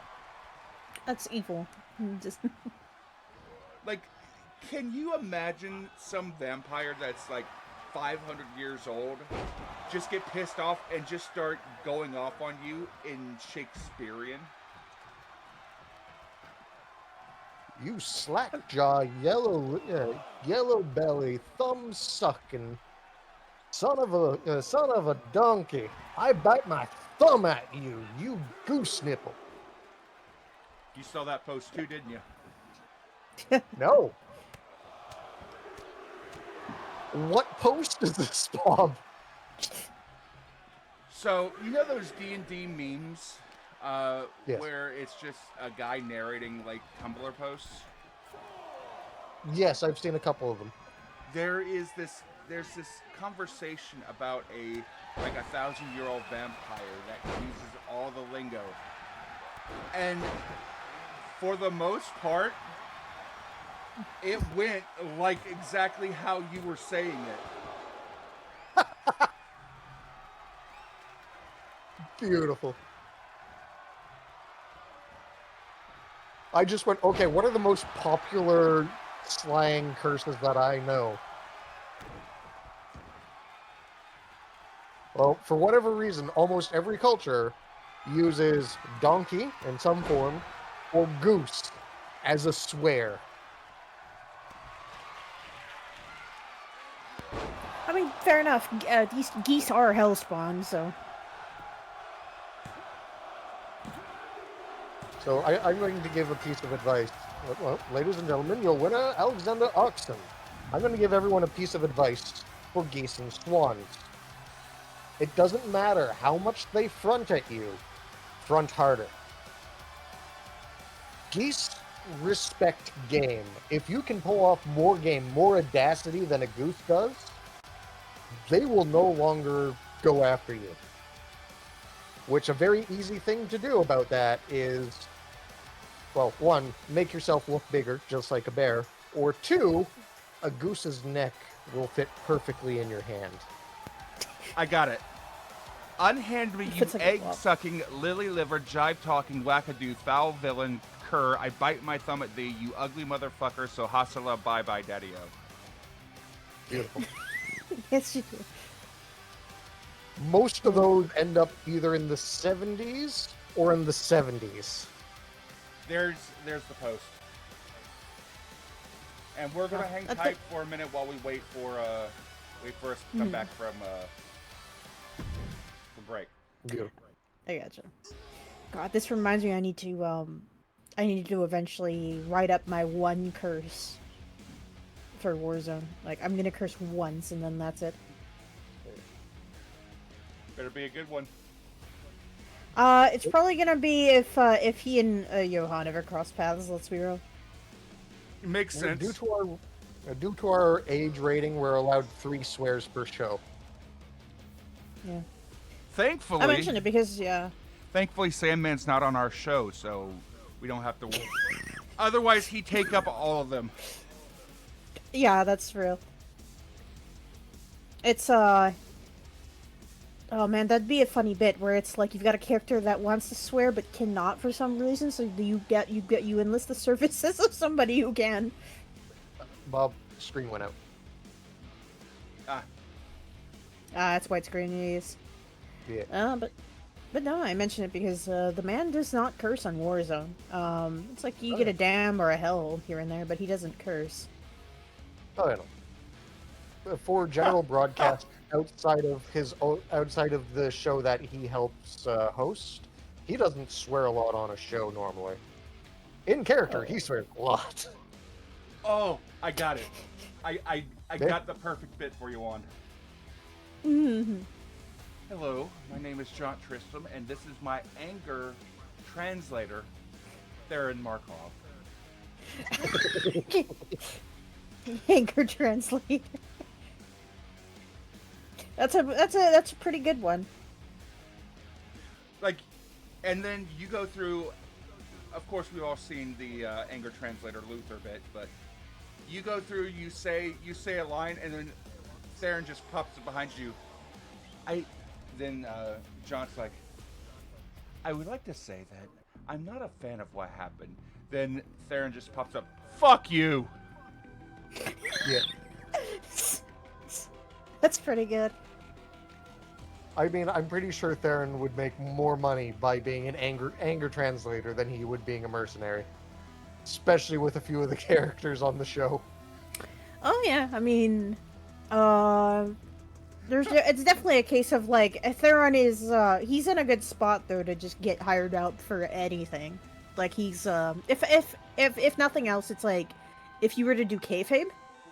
That's evil. Just Like, can you imagine some vampire that's like 500 years old just get pissed off and just start going off on you in Shakespearean? You slackjaw, yellow belly, thumb sucking son of a donkey! I bite my thumb at you, you goose nipple! You saw that post too, didn't you? No. What post is this, Bob? So you know those D&D memes, Yes. where it's just a guy narrating like Tumblr posts. Yes, I've seen a couple of them. There's this conversation about a 1,000-year-old vampire that uses all the lingo, and for the most part, it went like exactly how you were saying it. Beautiful. I just went, okay, what are the most popular slang curses that I know? Well, for whatever reason, almost every culture uses donkey in some form or goose as a swear. I mean, fair enough. These geese are hellspawn, so. So I'm going to give a piece of advice. Well, ladies and gentlemen, your winner, Alexander Oxen. I'm going to give everyone a piece of advice for geese and swans. It doesn't matter how much they front at you, front harder. Geese respect game. If you can pull off more game, more audacity than a goose does, they will no longer go after you. Which a very easy thing to do about that is, well, one, make yourself look bigger, just like a bear, or two, a goose's neck will fit perfectly in your hand. I got it. Unhand me, you It's like a egg-sucking, lily-livered, jive-talking, wackadoo, foul villain, cur. I bite my thumb at thee, you ugly motherfucker, so hasala bye-bye, daddy-o. Beautiful. Yes, you do. Most of those end up either in the 70s or in the 70s. There's the post. And we're gonna hang that's tight for a minute while we wait for us to come back from break. Beautiful. I gotcha. God, this reminds me. I need to eventually write up my one curse for Warzone. Like, I'm gonna curse once, and then that's it. Better be a good one. It's probably gonna be if he and Johan ever cross paths. Let's be real. Makes sense. Due to our age rating, we're allowed 3 swears per show. Yeah. Thankfully, I mentioned it because Thankfully, Sandman's not on our show, so we don't have to. Otherwise, he'd take up all of them. Yeah, that's real. It's Oh man, that'd be a funny bit where it's like you've got a character that wants to swear but cannot for some reason, so you enlist the services of somebody who can. Bob, screen went out. Ah, Ah, that's widescreen news. Yeah. But no, I mention it because the man does not curse on Warzone. It's like you Oh, get yeah. a damn or a hell here and there, but he doesn't curse. Oh, yeah. For general broadcast outside of the show that he helps host, he doesn't swear a lot on a show normally. In character, he swears a lot. oh, I got it. I Yeah. got the perfect bit for you on. Mm-hmm. Hello, my name is John Tristram, and this is my anger translator, Theron Markov. Anchor translate. That's a pretty good one. Like, and then you go through. Of course, we've all seen the anger translator Luther bit, but you go through. You say a line, and then Theron just pops up behind you. Then John's like, I would like to say that I'm not a fan of what happened. Then Theron just pops up. Fuck you. Yeah. That's pretty good. I mean, I'm pretty sure Theron would make more money by being an anger translator than he would being a mercenary. Especially with a few of the characters on the show. Oh yeah, I mean, it's definitely a case of like Theron is he's in a good spot though to just get hired out for anything. Like he's if nothing else, it's like if you were to do kayfabe,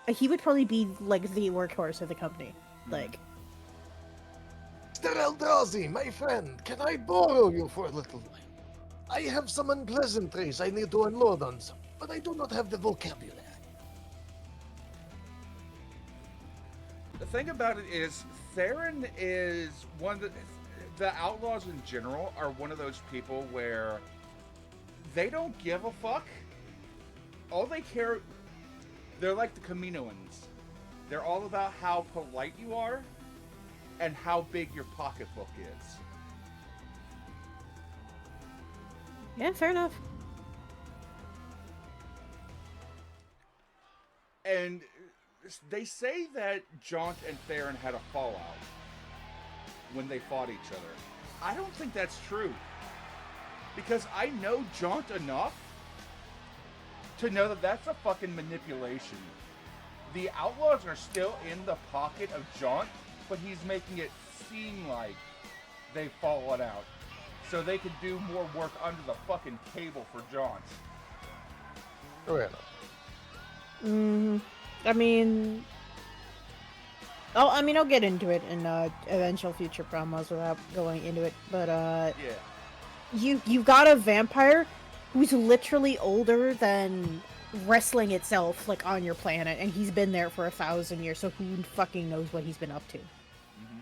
he would probably be like the workhorse of the company. Like, Mr. Eldrazi, my friend, can I borrow you for a little while? I have some unpleasantries I need to unload on some, but I do not have the vocabulary. The thing about it is, Theron is one of the outlaws in general are one of those people where they don't give a fuck. All they care, they're like the Kaminoans. They're all about how polite you are and how big your pocketbook is. yeah, fair enough. And they say that Jaunt and Theron had a fallout when they fought each other. I don't think that's true. Because I know Jaunt enough to know that that's a fucking manipulation. The outlaws are still in the pocket of Jaunt, but he's making it seem like they've fallen out. So they can do more work under the fucking table for Jaunt. Oh, yeah. I mean, I'll get into it in eventual future promos without going into it. But Yeah. you got a vampire who's literally older than wrestling itself, like on your planet, and he's been there for 1,000 years. So who fucking knows what he's been up to? Mm-hmm.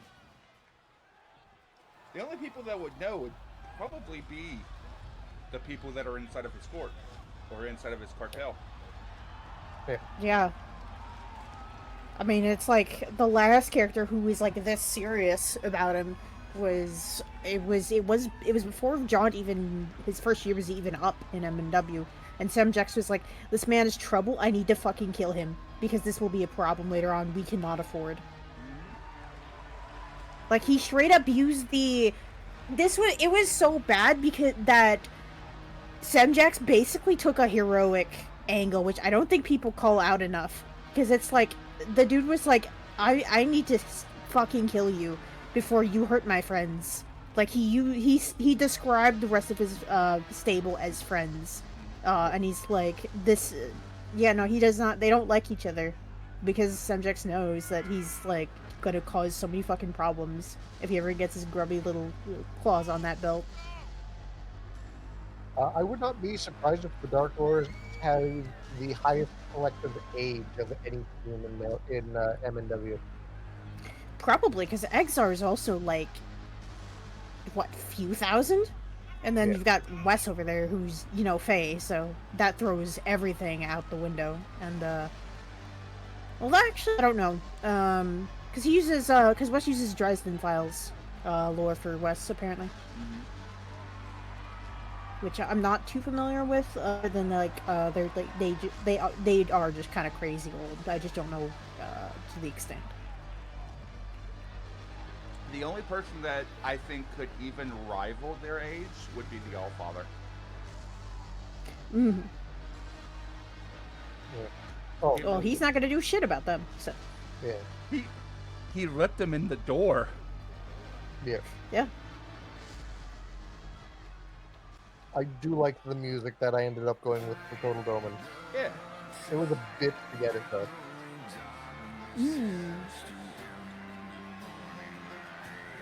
The only people that would know would probably be the people that are inside of his court or inside of his cartel. Yeah. I mean, it's like the last character who was like this serious about him was before John even his first year was even up in M&W, and Semjax was like, this man is trouble. I need to fucking kill him because this will be a problem later on. We cannot afford. Like he straight up used it was so bad because that Semjax basically took a heroic angle, which I don't think people call out enough, because it's like the dude was like, I need to fucking kill you before you hurt my friends. Like he described the rest of his stable as friends, and he's like this. Yeah, no, he does not. They don't like each other because Semjax knows that he's like gonna cause so many fucking problems if he ever gets his grubby little claws on that belt. I would not be surprised if the Dark Lords have the highest collective age of any team in M&W. Probably, because Exar is also like, what, few thousand? And then you've got Wes over there who's, Fae, so that throws everything out the window. And, well, actually, I don't know. Because Wes uses Dresden files. lore for West, apparently. Which I'm not too familiar with, other than like they're like they are just kind of crazy old. I just don't know to the extent. The only person that I think could even rival their age would be the Allfather. Mm. Yeah. Oh, Well, he's not gonna do shit about them. So yeah. He ripped them in the door. Yeah. yeah. I do like the music that I ended up going with for Total Doman. Yeah. It was a bit to get it though.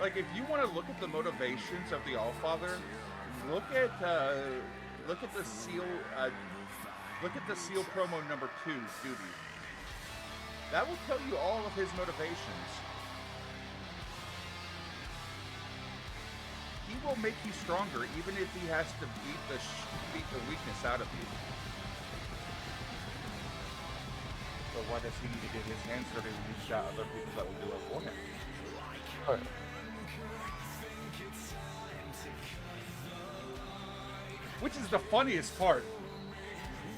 Like, if you want to look at the motivations of the Allfather, look at the seal promo number 2, Duty. That will tell you all of his motivations. He will make you stronger, even if he has to beat the weakness out of you. But why does he need to get his hands dirty when he's got other people that will do it for him? All right. Which is the funniest part.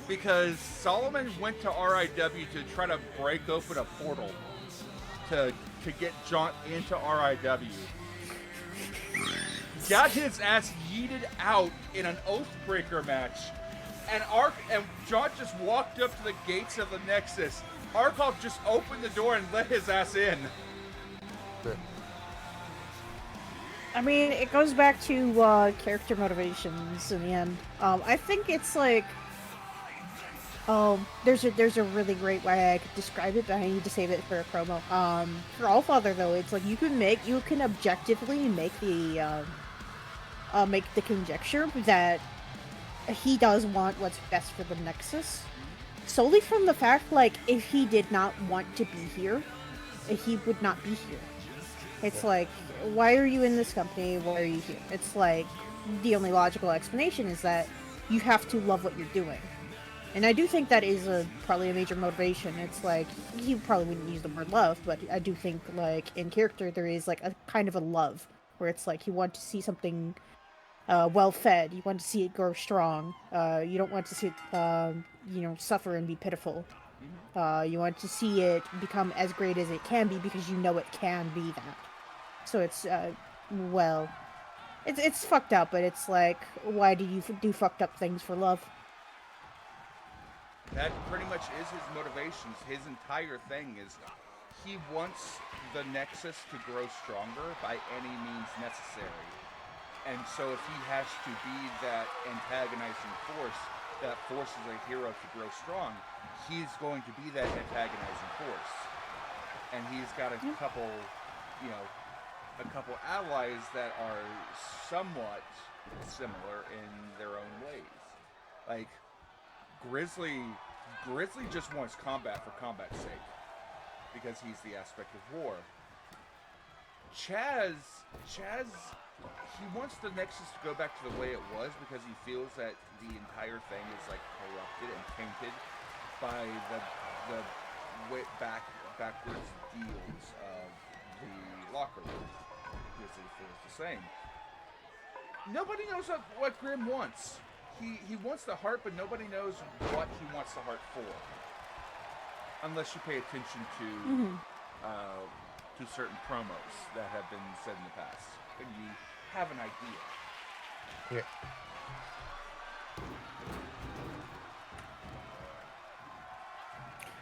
Because Solomon went to RIW to try to break open a portal to get Jaunt into RIW. Got his ass yeeted out in an Oathbreaker match. And Jaunt just walked up to the gates of the Nexus. Arkov just opened the door and let his ass in. Good. I mean, it goes back to character motivations in the end. I think it's like, there's a really great way I could describe it, but I need to save it for a promo. For Allfather though, it's like you can objectively make the conjecture that he does want what's best for the Nexus, solely from the fact, like, if he did not want to be here, he would not be here. It's like, why are you in this company? Why are you here? It's like, the only logical explanation is that you have to love what you're doing. And I do think that is probably a major motivation. It's like, he probably wouldn't use the word love, but I do think, like, in character there is, like, a kind of a love, where it's like, you want to see something well-fed, you want to see it grow strong, you don't want to see it, suffer and be pitiful. You want to see it become as great as it can be because you know it can be that. So it's, it's fucked up, but it's like, why do you do fucked up things for love? That pretty much is his motivations. His entire thing is he wants the Nexus to grow stronger by any means necessary. And so if he has to be that antagonizing force that forces a hero to grow strong, he's going to be that antagonizing force. And he's got a couple allies that are somewhat similar in their own ways. Like, Grizzly just wants combat for combat's sake, because he's the aspect of war. Chaz, he wants the Nexus to go back to the way it was because he feels that the entire thing is like corrupted and tainted by the backwards deals of the locker room. Grizzly feels the same. Nobody knows what Grim wants. He wants the heart, but nobody knows what he wants the heart for. Unless you pay attention to certain promos that have been said in the past, and you have an idea. Yeah.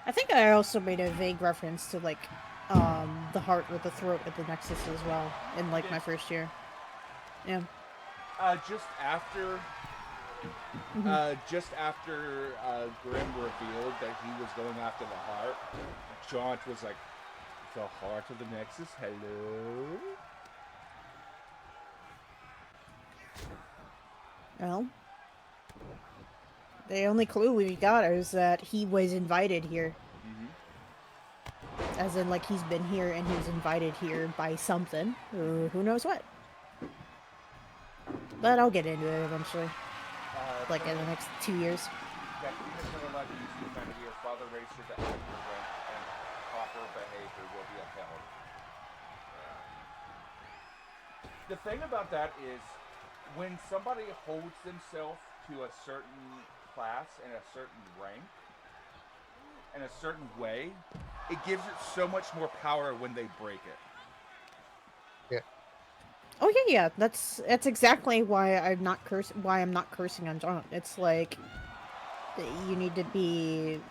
I think I also made a vague reference to, like, the heart with the throat at the Nexus as well, in, like, my first year. Yeah. Just after Grim revealed that he was going after the heart, Jaunt was like, the heart of the Nexus, hello? Well, the only clue we got is that he was invited here. As in, like, he's been here and he was invited here by something. Who knows what? But I'll get into it eventually. Like, in the next 2 years. Deputy has never allowed to use profanity or father racer to act your rank, and proper behavior will be upheld. the thing about that is when somebody holds themselves to a certain class and a certain rank and a certain way, it gives it so much more power when they break it. Yeah. Oh yeah. That's exactly why I'm not cursing on John. It's like you need to be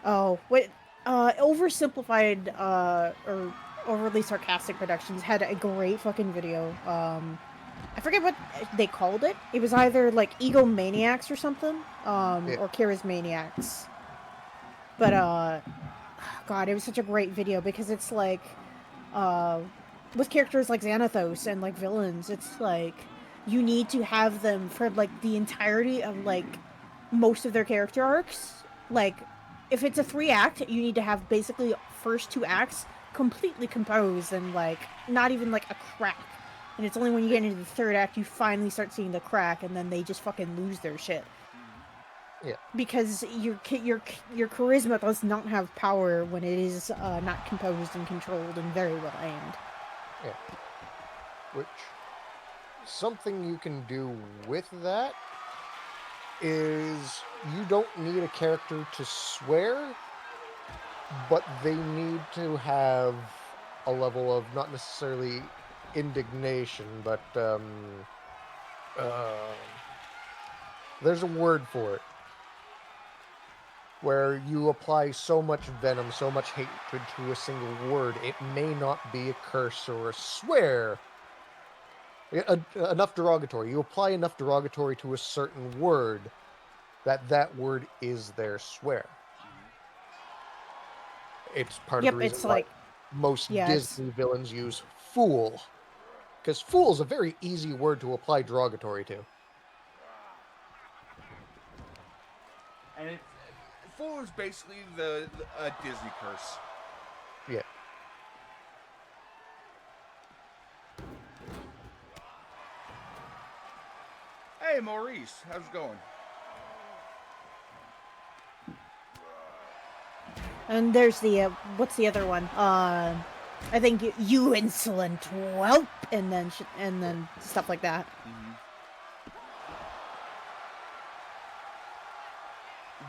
oversimplified or overly sarcastic productions had a great fucking video. I forget what they called it. It was either like egomaniacs or something, Yeah. or charismaniacs. But God, it was such a great video because it's like, uh, with characters like Xanathos and like villains, it's like you need to have them for like the entirety of like most of their character arcs. Like, if it's a 3-act, you need to have basically first 2 acts completely composed and like not even like a crack. And it's only when you get into the 3rd act you finally start seeing the crack, and then they just fucking lose their shit. Yeah. Because your charisma does not have power when it is not composed and controlled and very well aimed. Yeah. Which, something you can do with that is you don't need a character to swear, but they need to have a level of not necessarily indignation, but there's a word for it. Where you apply so much venom, so much hatred to a single word, it may not be a curse or a swear. Enough derogatory. You apply enough derogatory to a certain word that word is their swear. It's part of Yep, the reason it's why like, most yeah, Disney villains use fool. Because fool is a very easy word to apply derogatory to. And Fool is basically a Disney curse. Yeah. Hey, Maurice, how's it going? and there's the what's the other one? I think you insolent whelp, and then stuff like that.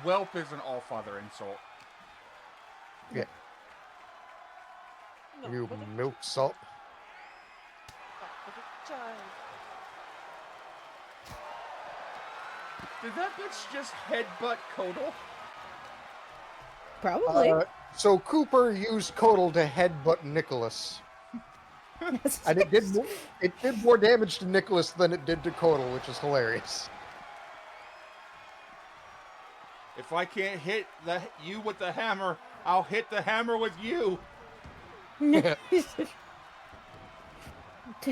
Whelp is an all-father insult. Yeah. No, You but the milksop. child. Did that bitch just headbutt Kodal? Probably. So Cooper used Kodal to headbutt Nicholas. And it did more damage to Nicholas than it did to Kodal, which is hilarious. If I can't hit you with the hammer, I'll hit the hammer with you.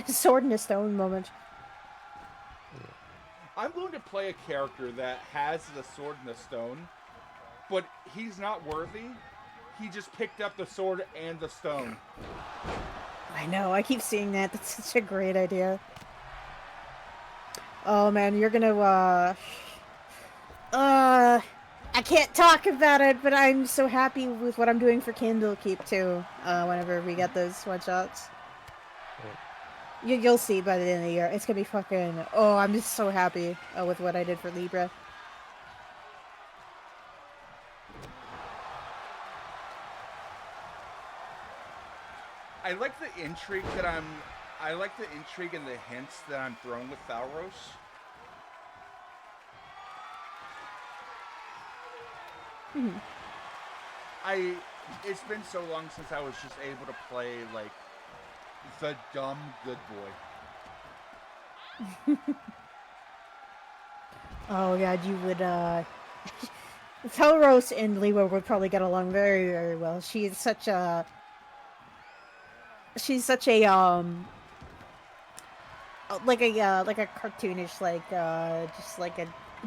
Sword in a stone moment. I'm going to play a character that has the sword and the stone, but he's not worthy. He just picked up the sword and the stone. I know, I keep seeing that. That's such a great idea. Oh man, you're gonna I can't talk about it, but I'm so happy with what I'm doing for Candlekeep too. Whenever we get those one shots, you'll see by the end of the year. It's gonna be fucking. Oh, I'm just so happy with what I did for Libra. I like the intrigue and the hints that I'm throwing with Thalros. It's been so long since I was just able to play like the dumb good boy. Oh god, you would Felros and Lewa would probably get along very, very well. She's such a like a cartoonish, like just like a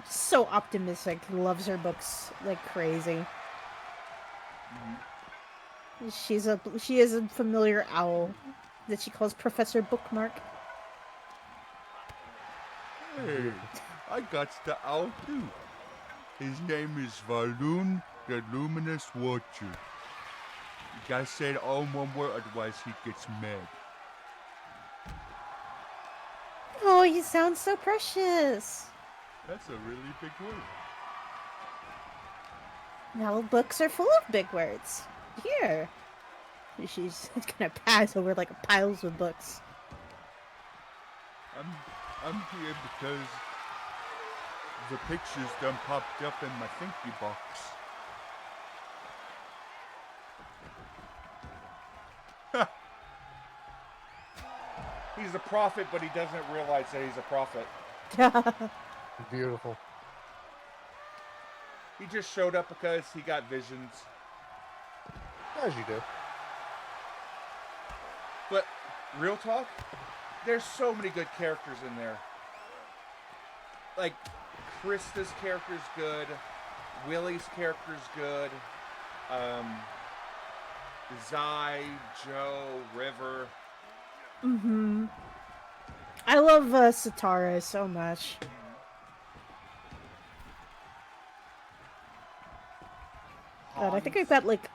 so optimistic, loves her books like crazy. She is a familiar owl that she calls Professor Bookmark. Hey, I got the owl too. His name is Valoon, the Luminous Watcher. You gotta say it all in one word, otherwise he gets mad. Oh, you sound so precious. That's a really big word. Now books are full of big words. Here. She's gonna pass over like piles of books. I'm here because the pictures done popped up in my thinky box. He's a prophet, but he doesn't realize that he's a prophet. Beautiful. He just showed up because he got visions. As you do. But, real talk, there's so many good characters in there. Like, Krista's character's good. Willie's character's good. Zai, Joe, River. Mm-hmm. I love Satara so much. God, I think I've got like,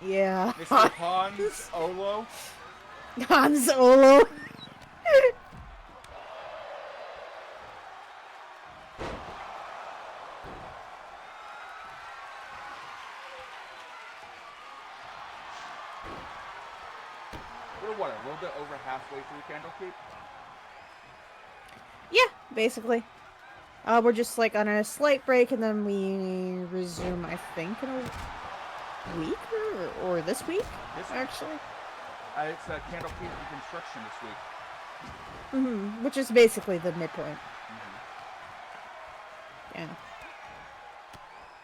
yeah. Mr. Hans Olo. Hans Olo. We're what, a little bit over halfway through Candlekeep? Yeah, basically. We're just like on a slight break, and then we resume, I think, in a week or this week, actually. It's Candlekeep Reconstruction this week. Mm-hmm. Which is basically the midpoint. Mm-hmm.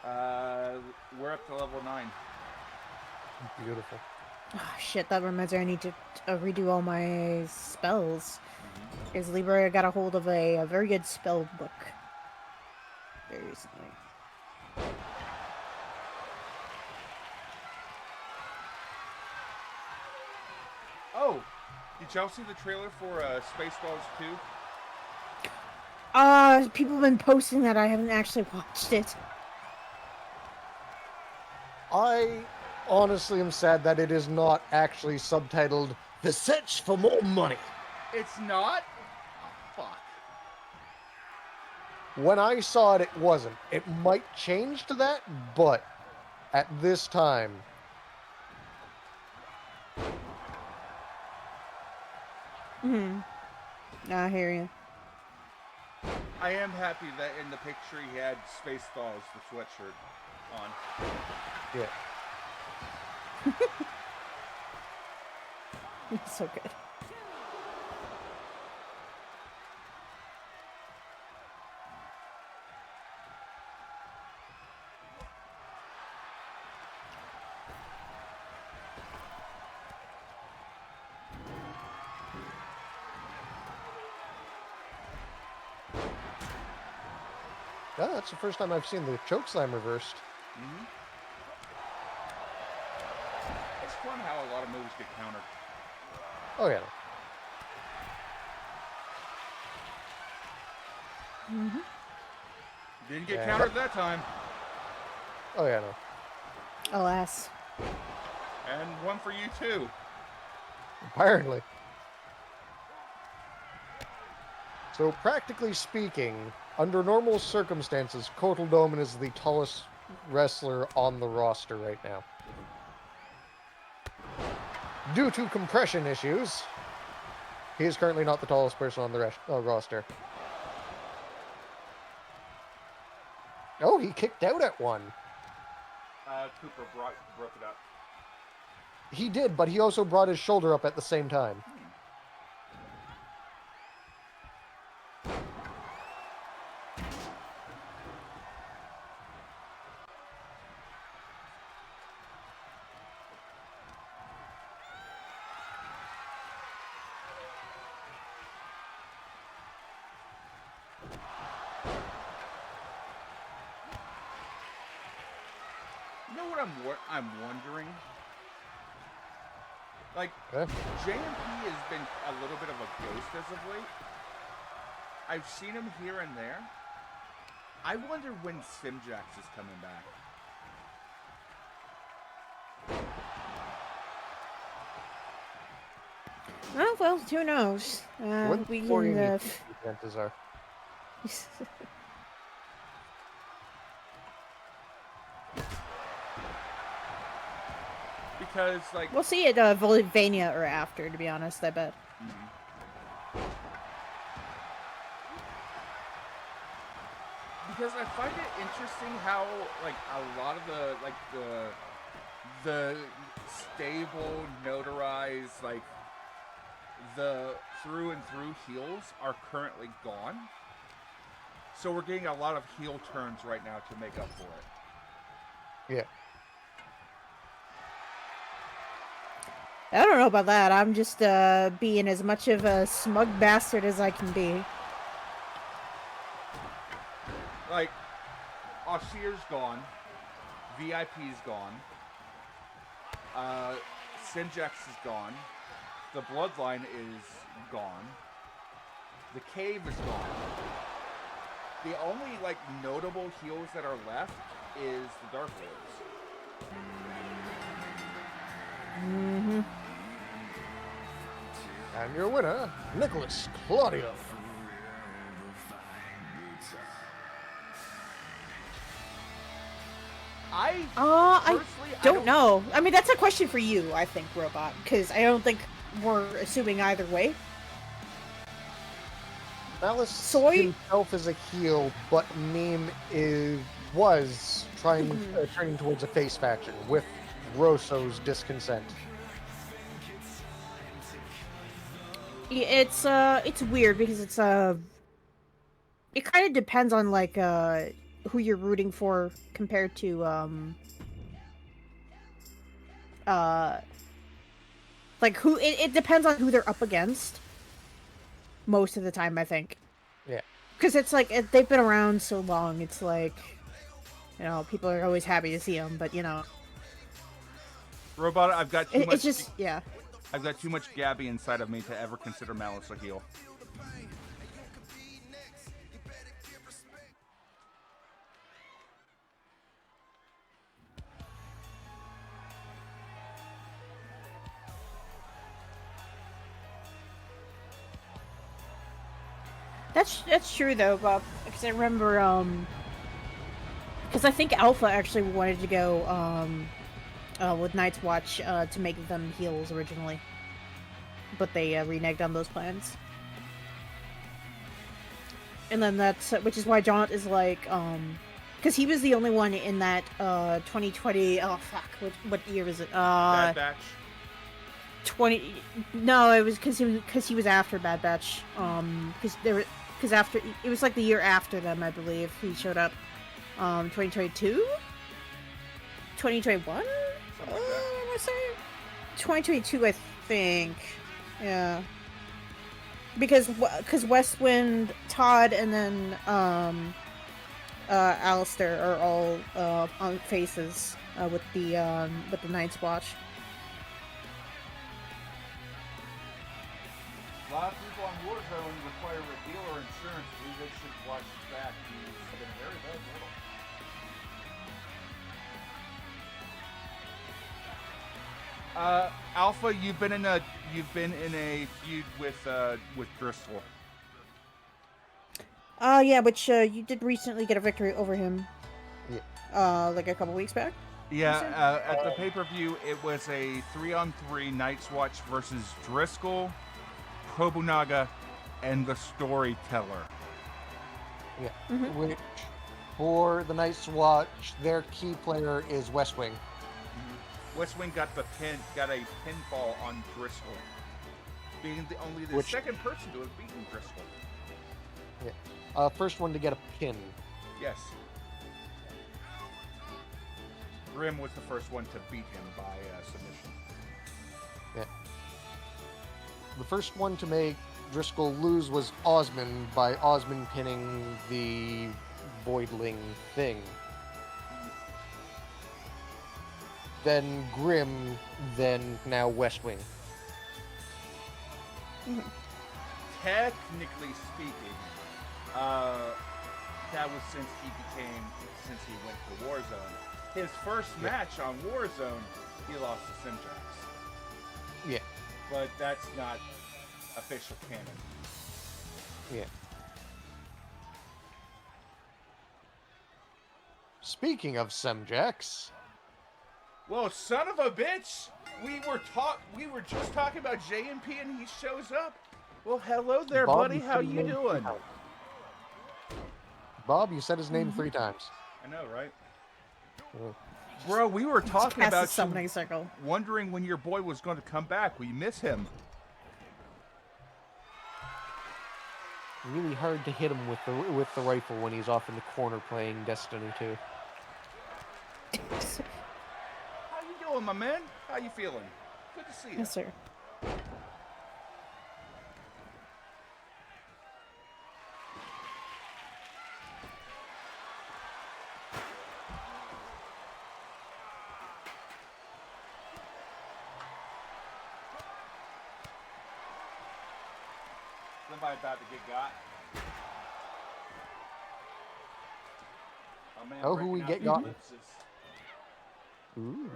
Yeah. We're up to level 9. Beautiful. Oh, shit, that reminds me I need to redo all my spells. Because Libra got a hold of a very good spell book very recently. Oh, did y'all see the trailer for Spaceballs 2? People have been posting that. I haven't actually watched it. I honestly am sad that it is not actually subtitled The Search for More Money. It's not? Oh, fuck. When I saw it, it wasn't. It might change to that, but at this time, I hear you. I am happy that in the picture he had Spaceballs, the sweatshirt, on. yeah. It's so good. Yeah, that's the first time I've seen the chokeslam reversed. Mm-hmm. It's fun how a lot of moves get countered. Oh, yeah. Mm-hmm. Didn't get countered that time. Oh, yeah, no. Alas. And one for you, too. Apparently. So, practically speaking, under normal circumstances, Kotal Doman is the tallest wrestler on the roster right now. Due to compression issues, he is currently not the tallest person on the roster. Oh, he kicked out at one. Cooper broke it up. He did, but he also brought his shoulder up at the same time. You know what I'm wondering? Like, Okay. JMP has been a little bit of a ghost as of late. I've seen him here and there. I wonder when Simjax is coming back. Oh, well, who knows? What We Florian can. you think these chances are? Because, like, We'll see it Volvania or after, to be honest, I bet. because I find it interesting how, like, a lot of the stable, notarized, like, the through and through heels are currently gone. So we're getting a lot of heel turns right now to make up for it. Yeah. I don't know about that. I'm just being as much of a smug bastard as I can be. Like, Ashir's gone. VIP's gone. Sinjax is gone. The Bloodline is gone. The Cave is gone. The only, like, notable heels that are left is the Dark Lords. Mm-hmm. And your winner, Nicholas Claudio. I don't know. I mean, that's a question for you, I think, Robot, because I don't think we're assuming either way. Malice himself is a heel, but Meme was turning towards a face faction with Rosso's disconsent. It's weird because it kind of depends on like who you're rooting for compared to like who it depends on who they're up against most of the time, I think. Yeah. Because it's like they've been around so long, it's like, you know, people are always happy to see them, but you know, Robot, I've got too much. It's just I've got too much Gabby inside of me to ever consider Malice a heel. That's true though, Bob. Because I remember because I think Alpha actually wanted to go with Night's Watch to make them heels originally, but they reneged on those plans. And then that's which is why Jaunt is like because he was the only one in that 2020. Oh fuck! What year was it? Bad Batch. 20. No, it was because he was after Bad Batch. Because after it was like the year after them, I believe he showed up. 2022, 2021. Am I saying 2022? I think. Yeah. Because Westwind, Todd, and then Alistair are all on faces with the Night's Watch. A lot of people on Warzone require a deal or insurance. Maybe they should watch back. He's been very little. Alpha, you've been in a feud with Driscoll. Yeah, which you did recently get a victory over him. Yeah. Like a couple weeks back. Yeah, at the pay-per-view, it was a 3-on-3 Night's Watch versus Driscoll, Probunaga, and the Storyteller. Yeah. Which, for the Night's Watch, their key player is West Wing. Westwing got a pinfall on Driscoll, being only the second person to have beaten Driscoll. Yeah. First one to get a pin. Yes. Grim was the first one to beat him by submission. Yeah. The first one to make Driscoll lose was Osmond, by Osmond pinning the Voidling thing. Then Grim, then now West Wing. Technically speaking, that was since he went to Warzone. His first match on Warzone, he lost to Sinjax. Yeah. but that's not official canon. Yeah. Speaking of Semjax, Well, son of a bitch, we were just talking about JMP and he shows up. Well, hello there, Bob, buddy. you How said his you name 3 doing? times. Bob, you said his name 3 times. I know, right? Yeah. Bro, we were talking Past the about summoning you, circle. wondering when your boy was going to come back. We miss him. Really hard to hit him with the rifle when he's off in the corner playing Destiny 2. How you doing, my man? How you feeling? Good to see you. Yes, sir. Somebody about to get got. Oh, man, Oh, who we breaking get out the got? ellipses. Ooh.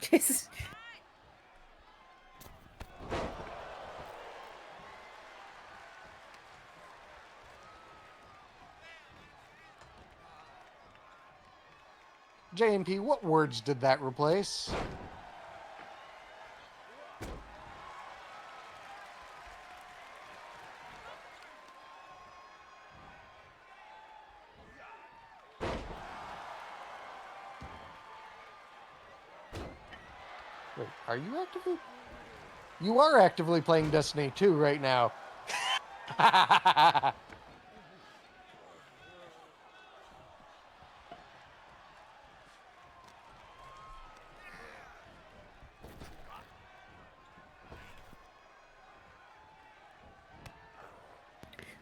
Jesus. JMP, what words did that replace? Wait, are you actively? You are actively playing Destiny 2 right now.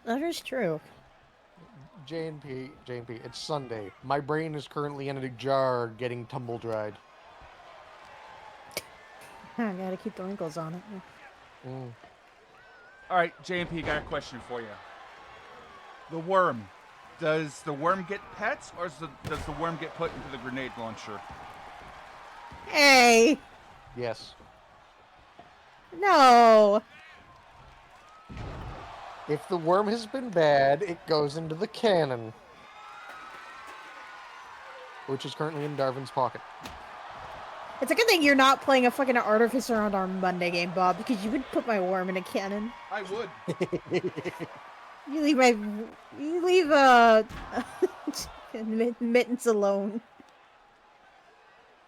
That is true. JNP, it's Sunday. My brain is currently in a jar getting tumble dried. I gotta keep the wrinkles on it. Mm. All right, JMP, got a question for you. The worm. Does the worm get pets, or does the worm get put into the grenade launcher? Hey! Yes. No! If the worm has been bad, it goes into the cannon. Which is currently in Darwin's pocket. It's a good thing you're not playing a fucking Artificer on our Monday game, Bob, because you would put my worm in a cannon. I would. You leave Mittens alone.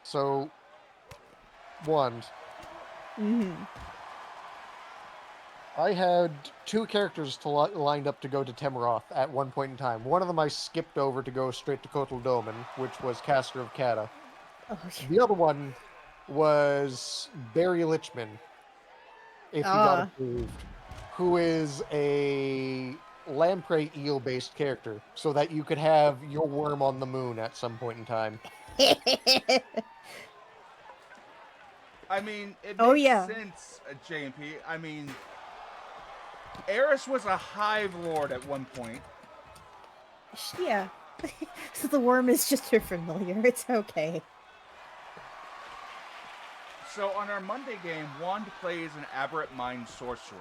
So, one, Mm-hmm. I had 2 characters lined up to go to Temeroth at one point in time. One of them I skipped over to go straight to Kotal Domen, which was Caster of Kata. Oh, The other one was Barry Lichman, if he got approved, who is a lamprey eel-based character, so that you could have your worm on the moon at some point in time. I mean, it makes Oh, yeah. sense, JMP. I mean, Eris was a hive lord at one point. Yeah. So the worm is just her familiar. It's okay. So on our Monday game, Wand plays an aberrant mind sorcerer.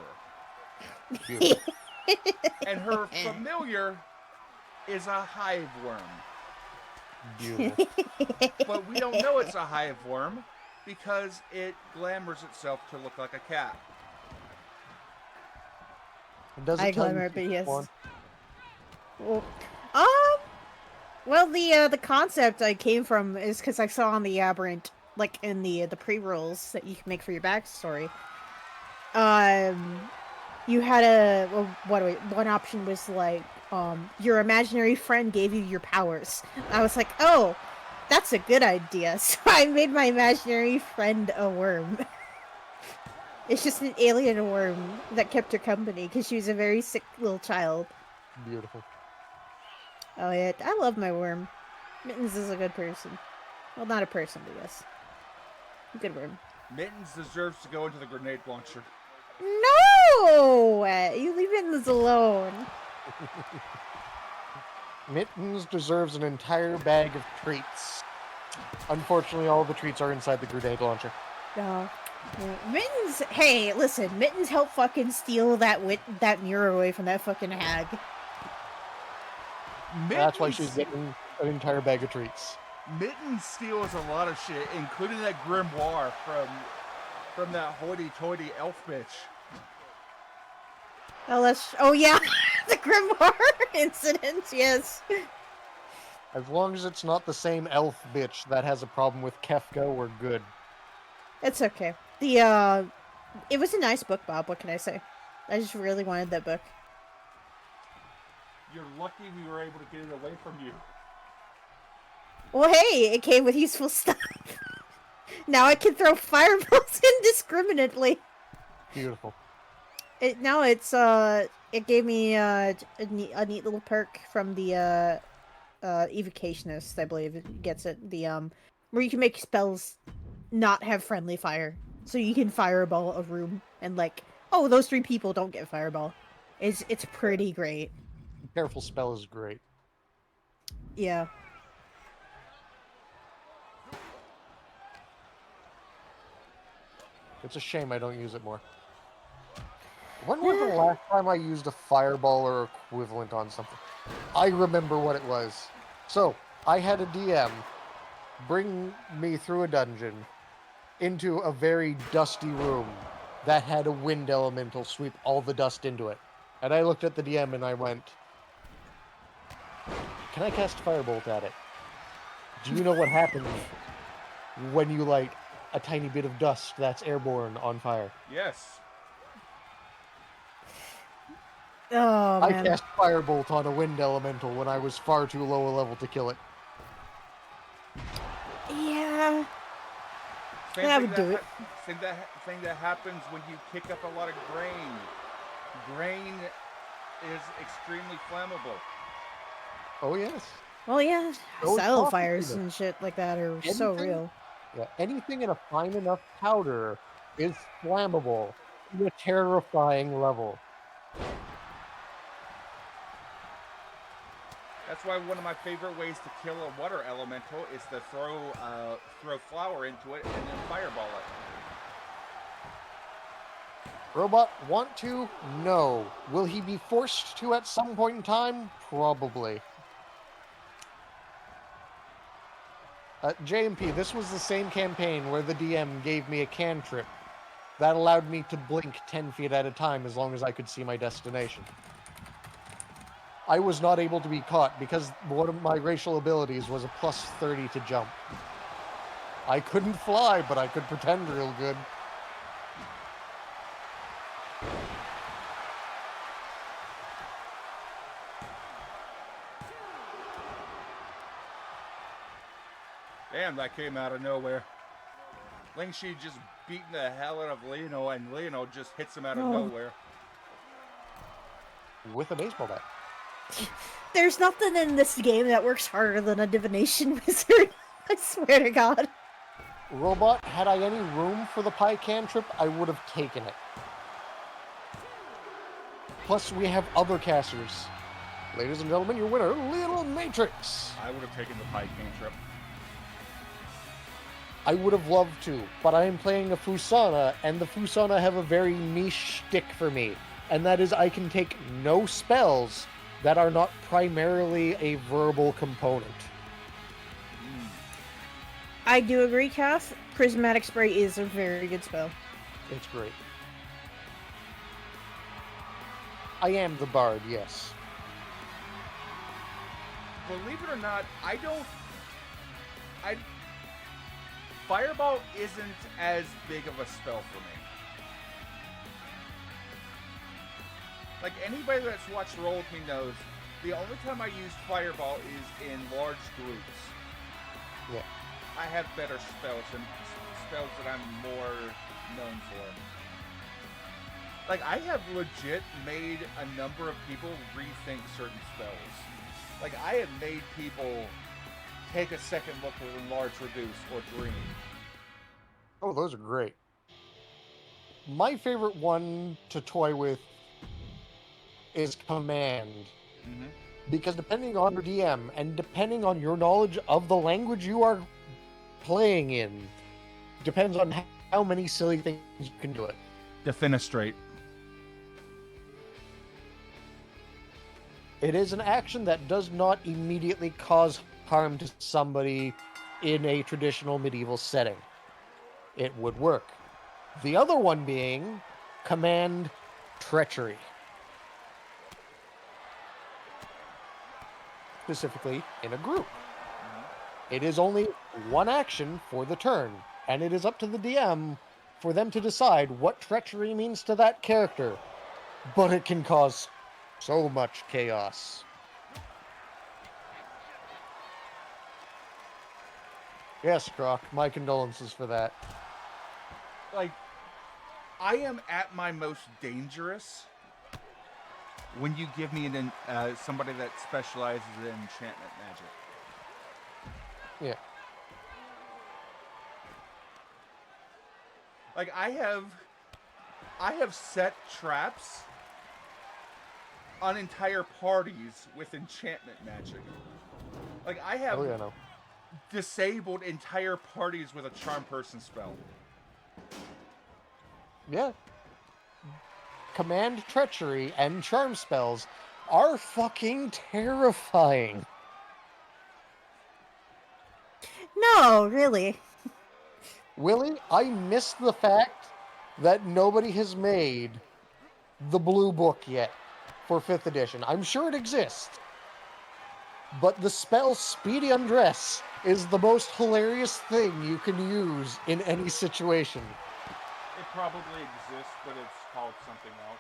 And her familiar is a hive worm. Beautiful. But we don't know it's a hive worm because it glamours itself to look like a cat. Does it I tell you glamour, but which yes. one? Well, the concept I came from is because I saw on the Aberrant, like in the pre-rolls that you can make for your backstory. You had one option was like, your imaginary friend gave you your powers. I was like, oh, that's a good idea. So I made my imaginary friend a worm. It's just an alien worm that kept her company because she was a very sick little child. Beautiful. Oh yeah, I love my worm. Mittens is a good person. Well, not a person, I guess. Good worm. Mittens deserves to go into the grenade launcher. No! You leave Mittens alone. Mittens deserves an entire bag of treats. Unfortunately, all the treats are inside the grenade launcher. No. Yeah. Mittens, hey, listen, Mittens helped fucking steal that mirror away from that fucking hag. That's why she's Mittens, getting an entire bag of treats. Mittens steals a lot of shit, including that grimoire from that hoity-toity elf bitch. Oh yeah, the Grimoire incident, yes. As long as it's not the same elf bitch that has a problem with Kefka, we're good. It's okay. It was a nice book, Bob, what can I say? I just really wanted that book. You're lucky we were able to get it away from you. Well, hey, it came with useful stuff. Now I can throw fireballs indiscriminately. Beautiful. It gave me a neat little perk from the evocationist, I believe it gets it. Where you can make spells not have friendly fire. So you can fireball a room and like, oh, those 3 people don't get fireball. It's pretty great. Careful spell is great. Yeah. It's a shame I don't use it more. When was the last time I used a fireball or equivalent on something? I remember what it was. So, I had a DM bring me through a dungeon into a very dusty room that had a wind elemental sweep all the dust into it. And I looked at the DM and I went, can I cast Firebolt at it? Do you know what happens when you light a tiny bit of dust that's airborne on fire? Yes. Oh, I man. cast Firebolt on a wind elemental when I was far too low a level to kill it. Yeah. That would do it. Thing that happens when you kick up a lot of grain. Grain is extremely flammable. Oh, yes. Well, yeah, Those saddle coffee fires beans. and shit like that are so Anything- real. Yeah, anything in a fine enough powder is flammable to a terrifying level. That's why one of my favorite ways to kill a water elemental is to throw flour into it and then fireball it. Robot want to? No. Will he be forced to at some point in time? Probably. JMP, this was the same campaign where the DM gave me a cantrip that allowed me to blink 10 feet at a time as long as I could see my destination. I was not able to be caught because one of my racial abilities was a plus 30 to jump. I couldn't fly, but I could pretend real good. Damn, that came out of nowhere. Lingshi just beating the hell out of Leono, and Leono just hits him out of nowhere. With a baseball bat. There's nothing in this game that works harder than a divination wizard. I swear to God. Robot, had I any room for the pie cantrip, I would have taken it. Plus, we have other casters. Ladies and gentlemen, your winner, Little Matrix. I would have taken the pike cantrip. I would have loved to, but I am playing a Fusana, and the Fusana have a very niche shtick for me, and that is I can take no spells that are not primarily a verbal component. I do agree, Kath. Prismatic Spray is a very good spell. It's great. I am the bard, yes. Believe it or not, Fireball isn't as big of a spell for me. Like, anybody that's watched Roll With Me knows, the only time I use Fireball is in large groups. Yeah. I have better spells and spells that I'm more known for. Like, I have legit made a number of people rethink certain spells. Like, I have made people take a second look at Enlarge, Reduce, or Dream. Oh, those are great. My favorite one to toy with is Command. Mm-hmm. Because depending on your DM and depending on your knowledge of the language you are playing in depends on how many silly things you can do it. Defenestrate. It is an action that does not immediately cause harm to somebody in a traditional medieval setting. It would work. The other one being command treachery. Specifically in a group. It is only one action for the turn, and it is up to the DM for them to decide what treachery means to that character. But it can cause so much chaos. Yes, Croc, my condolences for that. Like, I am at my most dangerous when you give me somebody that specializes in enchantment magic. Yeah. Like, I have set traps on entire parties with enchantment magic. Like, I have Oh, yeah, no. disabled entire parties with a charm person spell. Yeah. Command treachery and charm spells are fucking terrifying. No, really. Willie, I miss the fact that nobody has made the blue book yet for 5th edition. I'm sure it exists. But the spell Speedy Undress is the most hilarious thing you can use in any situation. It probably exists, but it's called something else.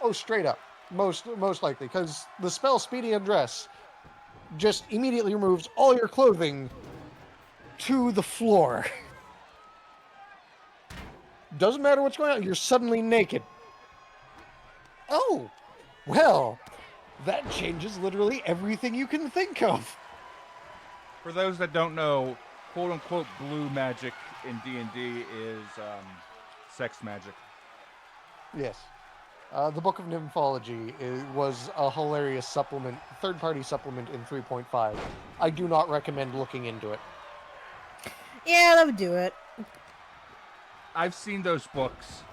Oh, straight up. Most likely, because the spell Speedy Undress just immediately removes all your clothing to the floor. Doesn't matter what's going on, you're suddenly naked. Oh, well, that changes literally everything you can think of. For those that don't know, quote-unquote blue magic in D&D is sex magic. Yes. The Book of Nymphology was a hilarious supplement, third-party supplement in 3.5. I do not recommend looking into it. Yeah, that would do it. I've seen those books.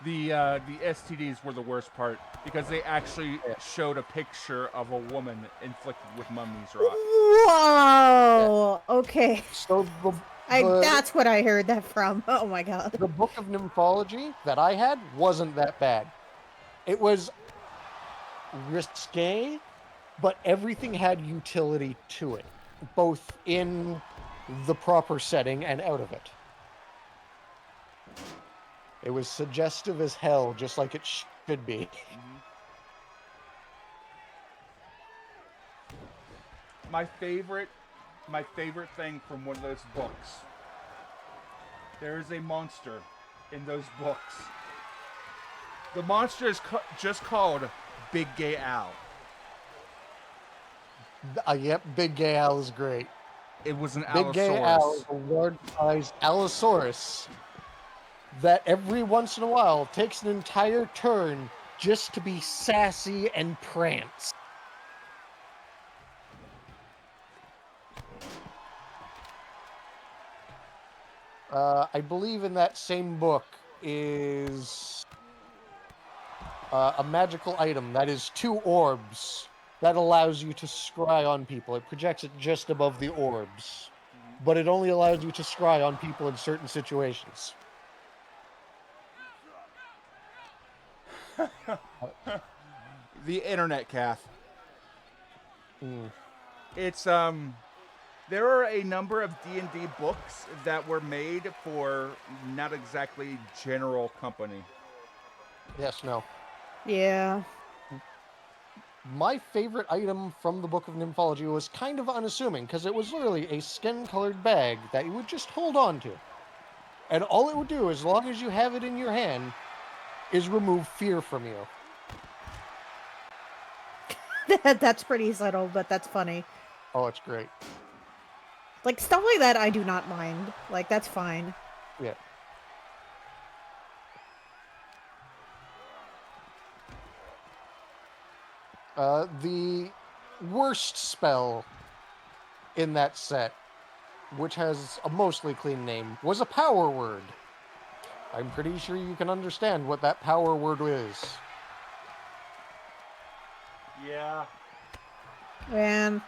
The STDs were the worst part because they actually showed a picture of a woman inflicted with mummy's rot. Whoa. Okay. So That's what I heard that from. Oh my god. the Book of Nymphology that I had wasn't that bad. It was risque, but everything had utility to it, both in the proper setting and out of it. It was suggestive as hell, just like it should be. My favorite thing from one of those books. There is a monster in those books. The monster is just called Big Gay Al. Yep, Big Gay Al is great. It was an Big Gay Al is Allosaurus. a large-sized Allosaurus that every once in a while takes an entire turn just to be sassy and prance. I believe in that same book is a magical item that is 2 orbs that allows you to scry on people. It projects it just above the orbs, but it only allows you to scry on people in certain situations. The internet, Kath. Mm. It's there are a number of D&D books that were made for not exactly general company. Yes, no. Yeah. My favorite item from the Book of Nymphology was kind of unassuming, because it was literally a skin-colored bag that you would just hold on to. And all it would do, as long as you have it in your hand, is remove fear from you. That's pretty subtle, but that's funny. Oh, it's great. Like, stuff like that I do not mind. Like, that's fine. Yeah. The worst spell in that set which has a mostly clean name, was a power word. I'm pretty sure you can understand what that power word is. Yeah. Man,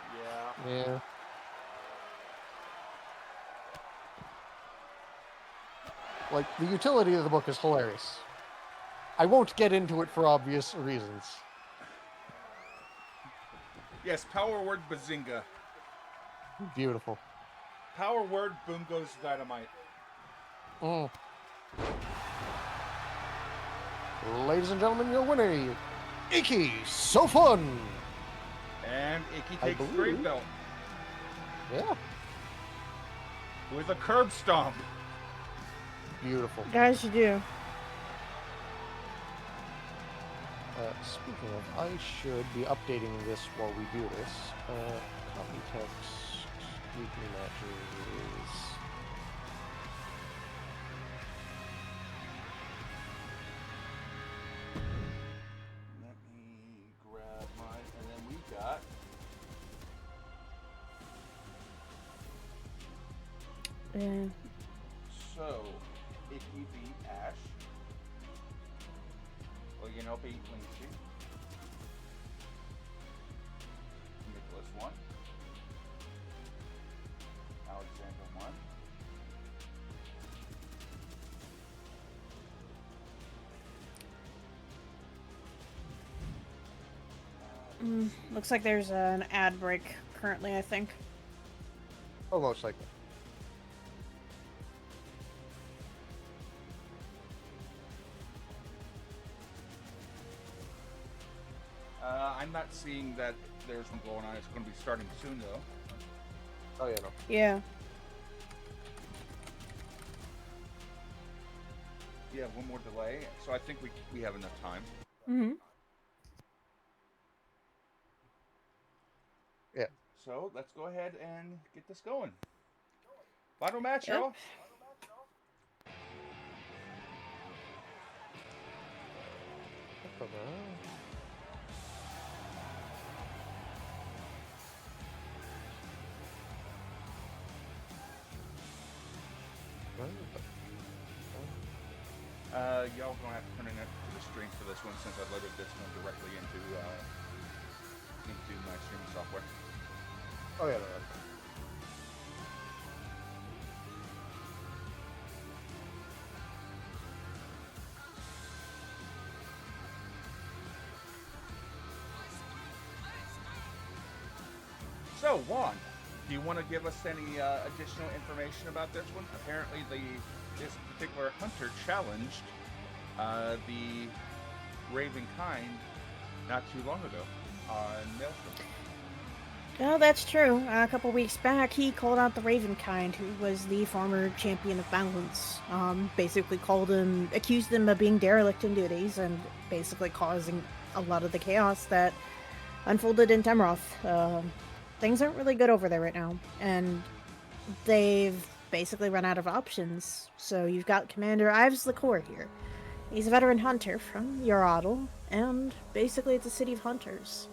Yeah. Yeah. Like, the utility of the book is hilarious. I won't get into it for obvious reasons. Yes, power word bazinga. Beautiful. Power word boom goes dynamite. Mm. Ladies and gentlemen, your winner, Iki So Fun! And Icky I takes believe- green belt Yeah, with a curb stomp. beautiful. guys, you do. Speaking of, I should be updating this while we do this. Copy text, weekly matches. Let me grab mine, and then we got Yeah. so Icky beat Ash. Well, beat Linksy. Nicholas won. Alexander won. Looks like there's an ad break currently, I think. Oh, most likely. I'm not seeing that there's one going on. It's going to be starting soon, though. Oh, yeah, no. Yeah. Yeah, one more delay, so I think we have enough time. Mm-hmm. Yeah. So let's go ahead and get this going. Final match, Yep. y'all. Y'all gonna have to turn in to the stream for this one since I loaded this one directly into my streaming software. Oh, yeah, no, that's fine. So, Juan, do you want to give us any additional information about this one? Apparently, this particular hunter challenged the Ravenkind not too long ago on Maelstrom. No, that's true. A couple weeks back, he called out the Ravenkind, who was the former champion of balance. Basically accused him of being derelict in duties, and basically causing a lot of the chaos that unfolded in Temroth. Things aren't really good over there right now, and they've basically run out of options. So you've got Commander Ives LaCour here. He's a veteran hunter from Uradal, and basically it's a city of hunters.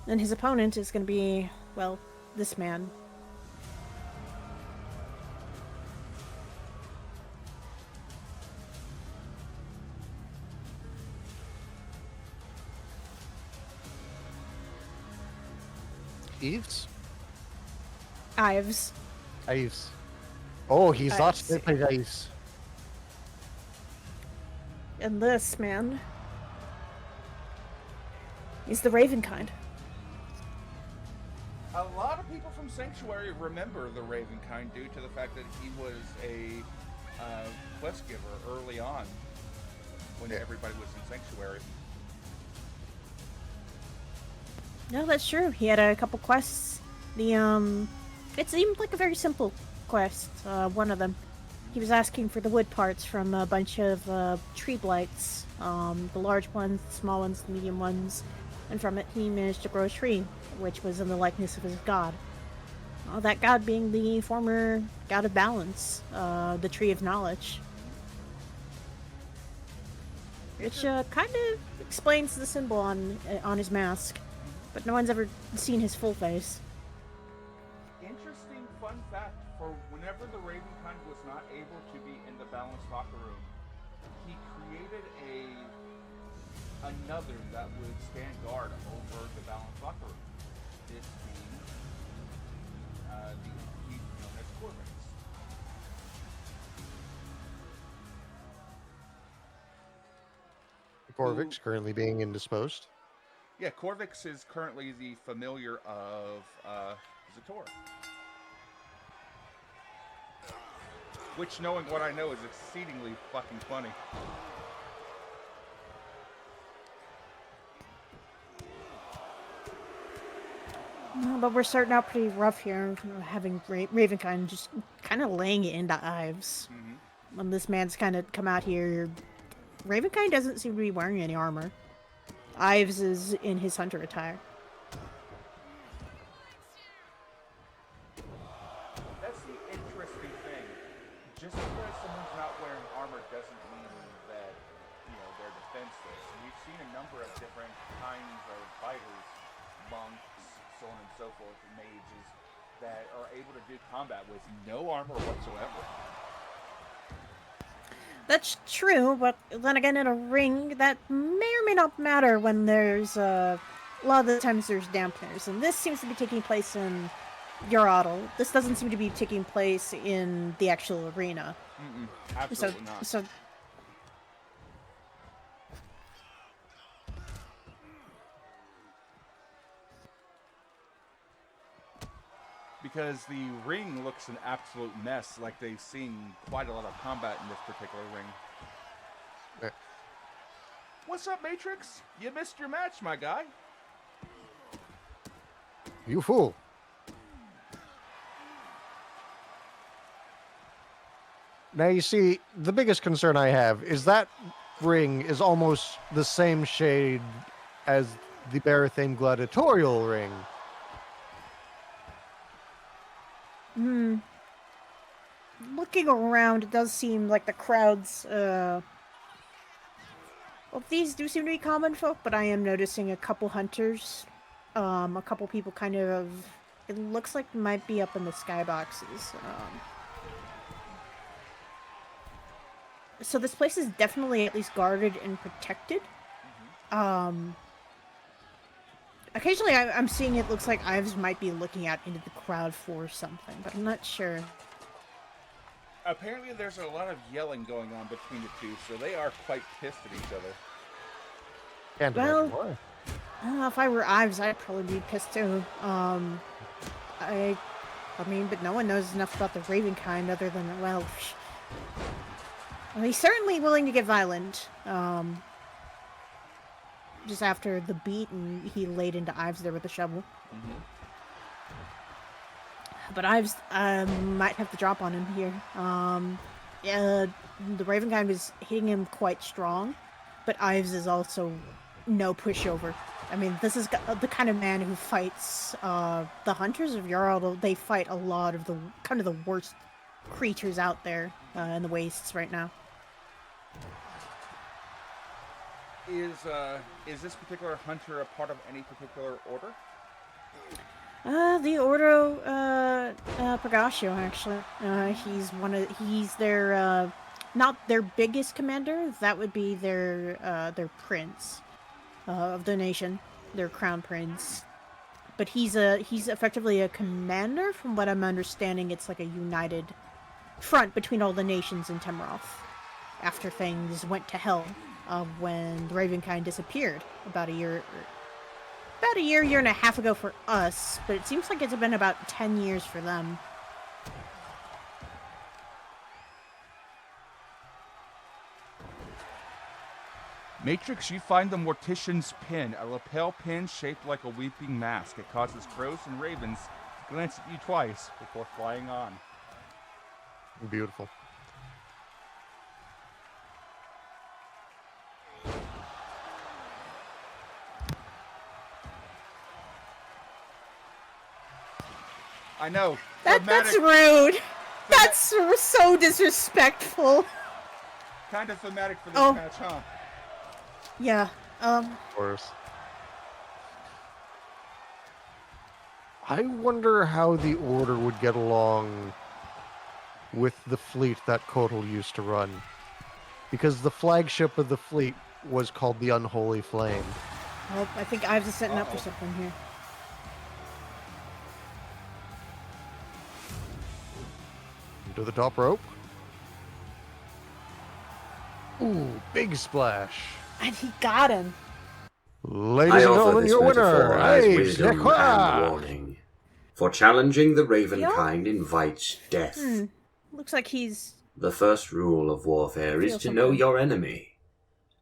And his opponent is going to be, well, this man. Eves? Ives. Ives. Oh, he's not Ives. simply Ives. And this man is the Ravenkind. A lot of people from Sanctuary remember the Ravenkind due to the fact that he was a quest giver early on when everybody was in Sanctuary. No, that's true. He had a couple quests. It seemed like a very simple quest. One of them, he was asking for the wood parts from a bunch of tree blights. The large ones, the small ones, the medium ones, and from it he managed to grow a tree, which was in the likeness of his god. That god being the former god of balance, the tree of knowledge. Which kind of explains the symbol on his mask. But no one's ever seen his full face. Interesting fun fact whenever the Ravenkind was not able to be in the balanced locker room, he created another that would stand guard over the balanced locker room. This being the entity known as Corvix. Corvix currently being indisposed. Yeah, Corvix is currently the familiar of Zator. Which, knowing what I know, is exceedingly fucking funny. No, but we're starting out pretty rough here, having Ravenkind just kind of laying it into Ives. Mm-hmm. When this man's kind of come out here, Ravenkind doesn't seem to be wearing any armor. Ives is in his hunter attire. That's the interesting thing. Just because someone's not wearing armor doesn't mean that, they're defenseless. We've seen a number of different kinds of fighters, monks, so on and so forth, mages, that are able to do combat with no armor whatsoever. That's true, but then again, in a ring, that may or may not matter when there's, a lot of the times there's dampeners, and this seems to be taking place in Uradal. This doesn't seem to be taking place in the actual arena. Absolutely not. So Because the ring looks an absolute mess, like they've seen quite a lot of combat in this particular ring. What's up, Matrix? You missed your match, my guy. You fool. Now you see, the biggest concern I have is that ring is almost the same shade as the Barathane gladiatorial ring. looking around, it does seem like the crowds, well, these do seem to be common folk, but I am noticing a couple hunters, a couple people kind of, it looks like might be up in the skyboxes. So this place is definitely at least guarded and protected. Occasionally I'm seeing it looks like Ives might be looking out into the crowd for something, but I'm not sure. Apparently there's a lot of yelling going on between the two, so they are quite pissed at each other. Can't Well, imagine why. if I were Ives, I'd probably be pissed too. I mean, but no one knows enough about the Ravenkind other than, well, he's certainly willing to get violent. Just after the beat and he laid into Ives there with a shovel. But Ives might have to drop on him here. Yeah, the Ravenkind was hitting him quite strong, but Ives is also no pushover. I mean, this is the kind of man who fights the Hunters of Jarl. They fight a lot of the kind of the worst creatures out there in the wastes right now. Is this particular hunter a part of any particular order? The Ordo Pragasio, actually. He's their not their biggest commander. That would be their prince of the nation, their crown prince. But he's effectively a commander. From what I'm understanding, it's like a united front between all the nations in Temroth after things went to hell when the Ravenkind disappeared about a year and a half ago for us, but it seems like it's been about 10 years for them. Matrix, you find the Mortician's Pin, a lapel pin shaped like a weeping mask. It causes crows and ravens to glance at you twice before flying on. Beautiful. I know. That's rude. That's so disrespectful. Kind of thematic for this match, huh? Yeah. Of course. I wonder how the Order would get along with the fleet that Kotal used to run. Because the flagship of the fleet was called the Unholy Flame. Oh, I think Ives is setting up for Uh-oh. something here. Into the top rope. Ooh, big splash. And he got him. Ladies I and offer gentlemen, this your winner, metaphor as Ives wisdom Nekwa! and warning. For challenging the Ravenkind invites death. Looks like he's... The first rule of warfare is Feel to know something. your enemy.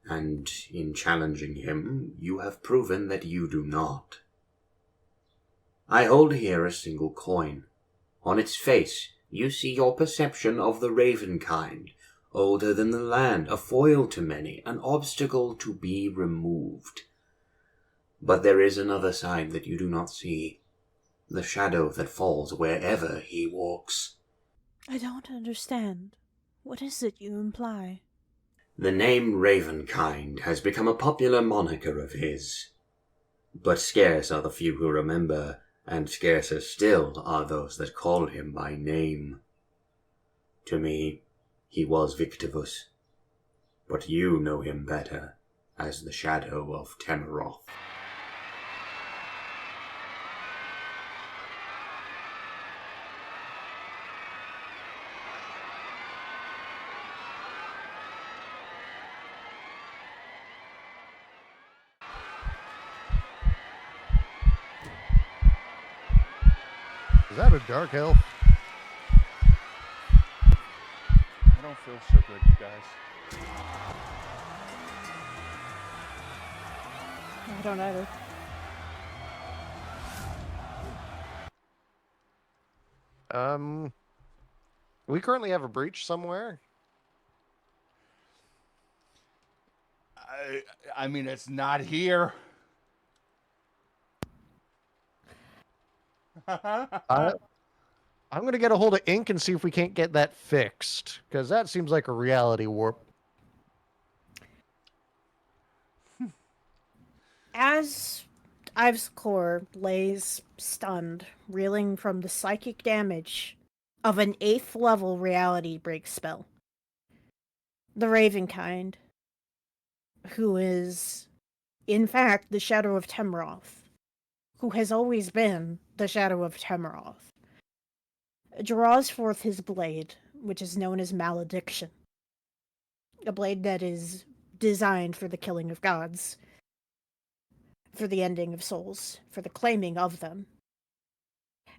And in challenging him, you have proven that you do not. I hold here a single coin. On its face, you see your perception of the Ravenkind, older than the land, a foil to many, an obstacle to be removed. But there is another side that you do not see. The shadow that falls wherever he walks. I don't understand. What is it you imply? The name Ravenkind has become a popular moniker of his. But scarce are the few who remember, and scarcer still are those that call him by name. To me, he was Victivus, but you know him better as the Shadow of Temeroth. Is that a dark elf? I don't feel so good, you guys. I don't either. We currently have a breach somewhere. I mean, it's not here. I'm going to get a hold of Ink and see if we can't get that fixed, because that seems like a reality warp. As Ives' core lays stunned, reeling from the psychic damage of an 8th level reality break spell, the Ravenkind, who is, in fact, the Shadow of Temeroth, who has always been the Shadow of Temeroth, draws forth his blade, which is known as Malediction. A blade that is designed for the killing of gods, for the ending of souls, for the claiming of them.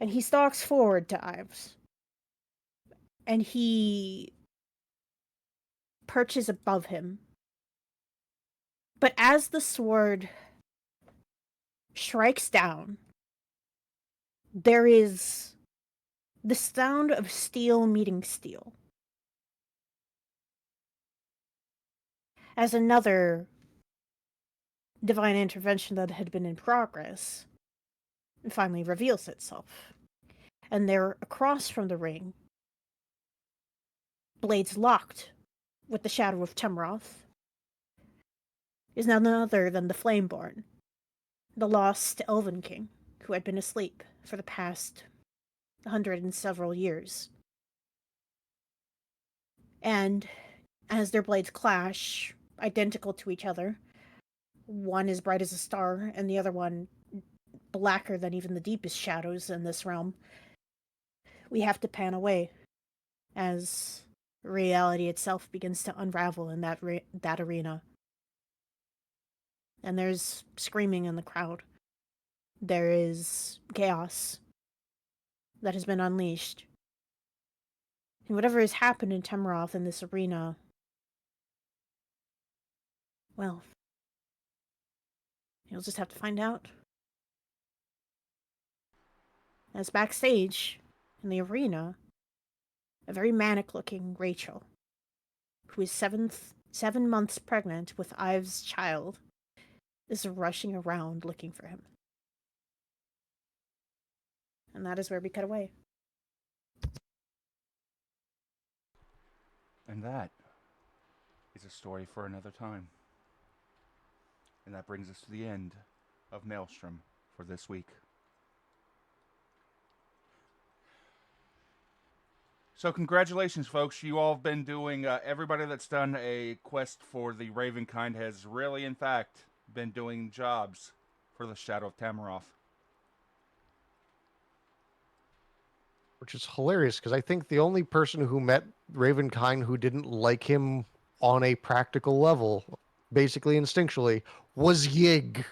And he stalks forward to Ives. And he perches above him. But as the sword strikes down, there is the sound of steel meeting steel. As another divine intervention that had been in progress finally reveals itself. And there, across from the ring, blades locked with the Shadow of Temeroth, is none other than the Flameborn, the lost Elven King, who had been asleep for the past 100 and several years. And as their blades clash, identical to each other, one is bright as a star, and the other one blacker than even the deepest shadows in this realm, we have to pan away as reality itself begins to unravel in that arena. And there's screaming in the crowd. There is chaos that has been unleashed. And whatever has happened in Temeroth in this arena, well, you'll just have to find out. As backstage, in the arena, a very manic-looking Rachel, who is 7 months pregnant with Ives' child, is rushing around looking for him. And that is where we cut away. And that is a story for another time. And that brings us to the end of Maelstrom for this week. So congratulations, folks. You all have been doing, everybody that's done a quest for the Ravenkind has really, in fact, been doing jobs for the Shadow of Tamaroth. Which is hilarious, because I think the only person who met Ravenkind who didn't like him on a practical level, basically instinctually, was Yig.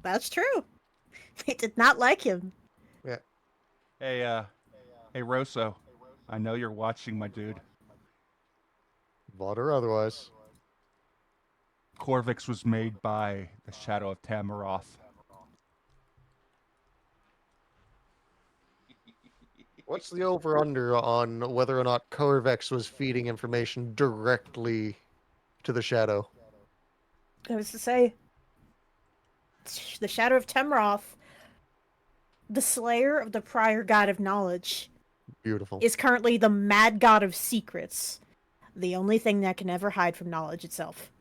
That's true. They did not like him. Yeah. Hey, Rosso. I know you're watching, my dude. Vought or otherwise. Corvix was made by the Shadow of Tamaroth. What's the over-under on whether or not Corvex was feeding information directly to the Shadow? I was to say, the Shadow of Temroth, the slayer of the prior god of knowledge, Beautiful. is currently the mad god of secrets. The only thing that can ever hide from knowledge itself.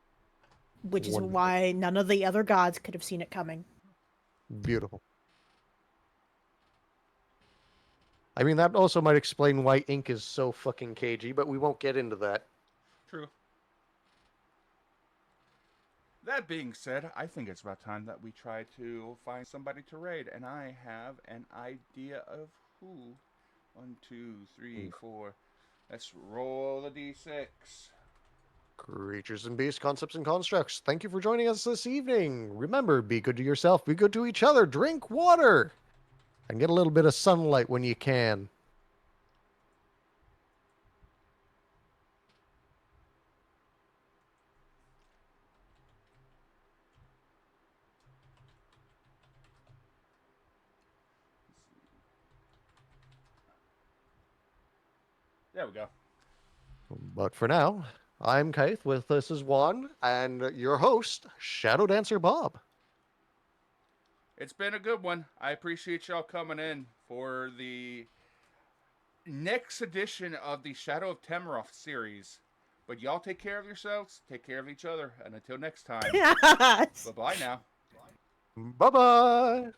Which is Wonderful. why none of the other gods could have seen it coming. Beautiful. I mean, that also might explain why Ink is so fucking cagey, but we won't get into that. True. That being said, I think it's about time that we try to find somebody to raid, and I have an idea of who. 1, 2, 3, 4. Let's roll the d6. Creatures and beasts, concepts and constructs, thank you for joining us this evening. Remember, be good to yourself, be good to each other, drink water, and get a little bit of sunlight when you can. There we go. But for now, I'm Keith, with this is Juan, and your host, Shadowdancerbob. It's been a good one. I appreciate y'all coming in for the next edition of the Shadow of Tamaroth series. But y'all take care of yourselves, take care of each other, and until next time, bye-bye now. Bye-bye!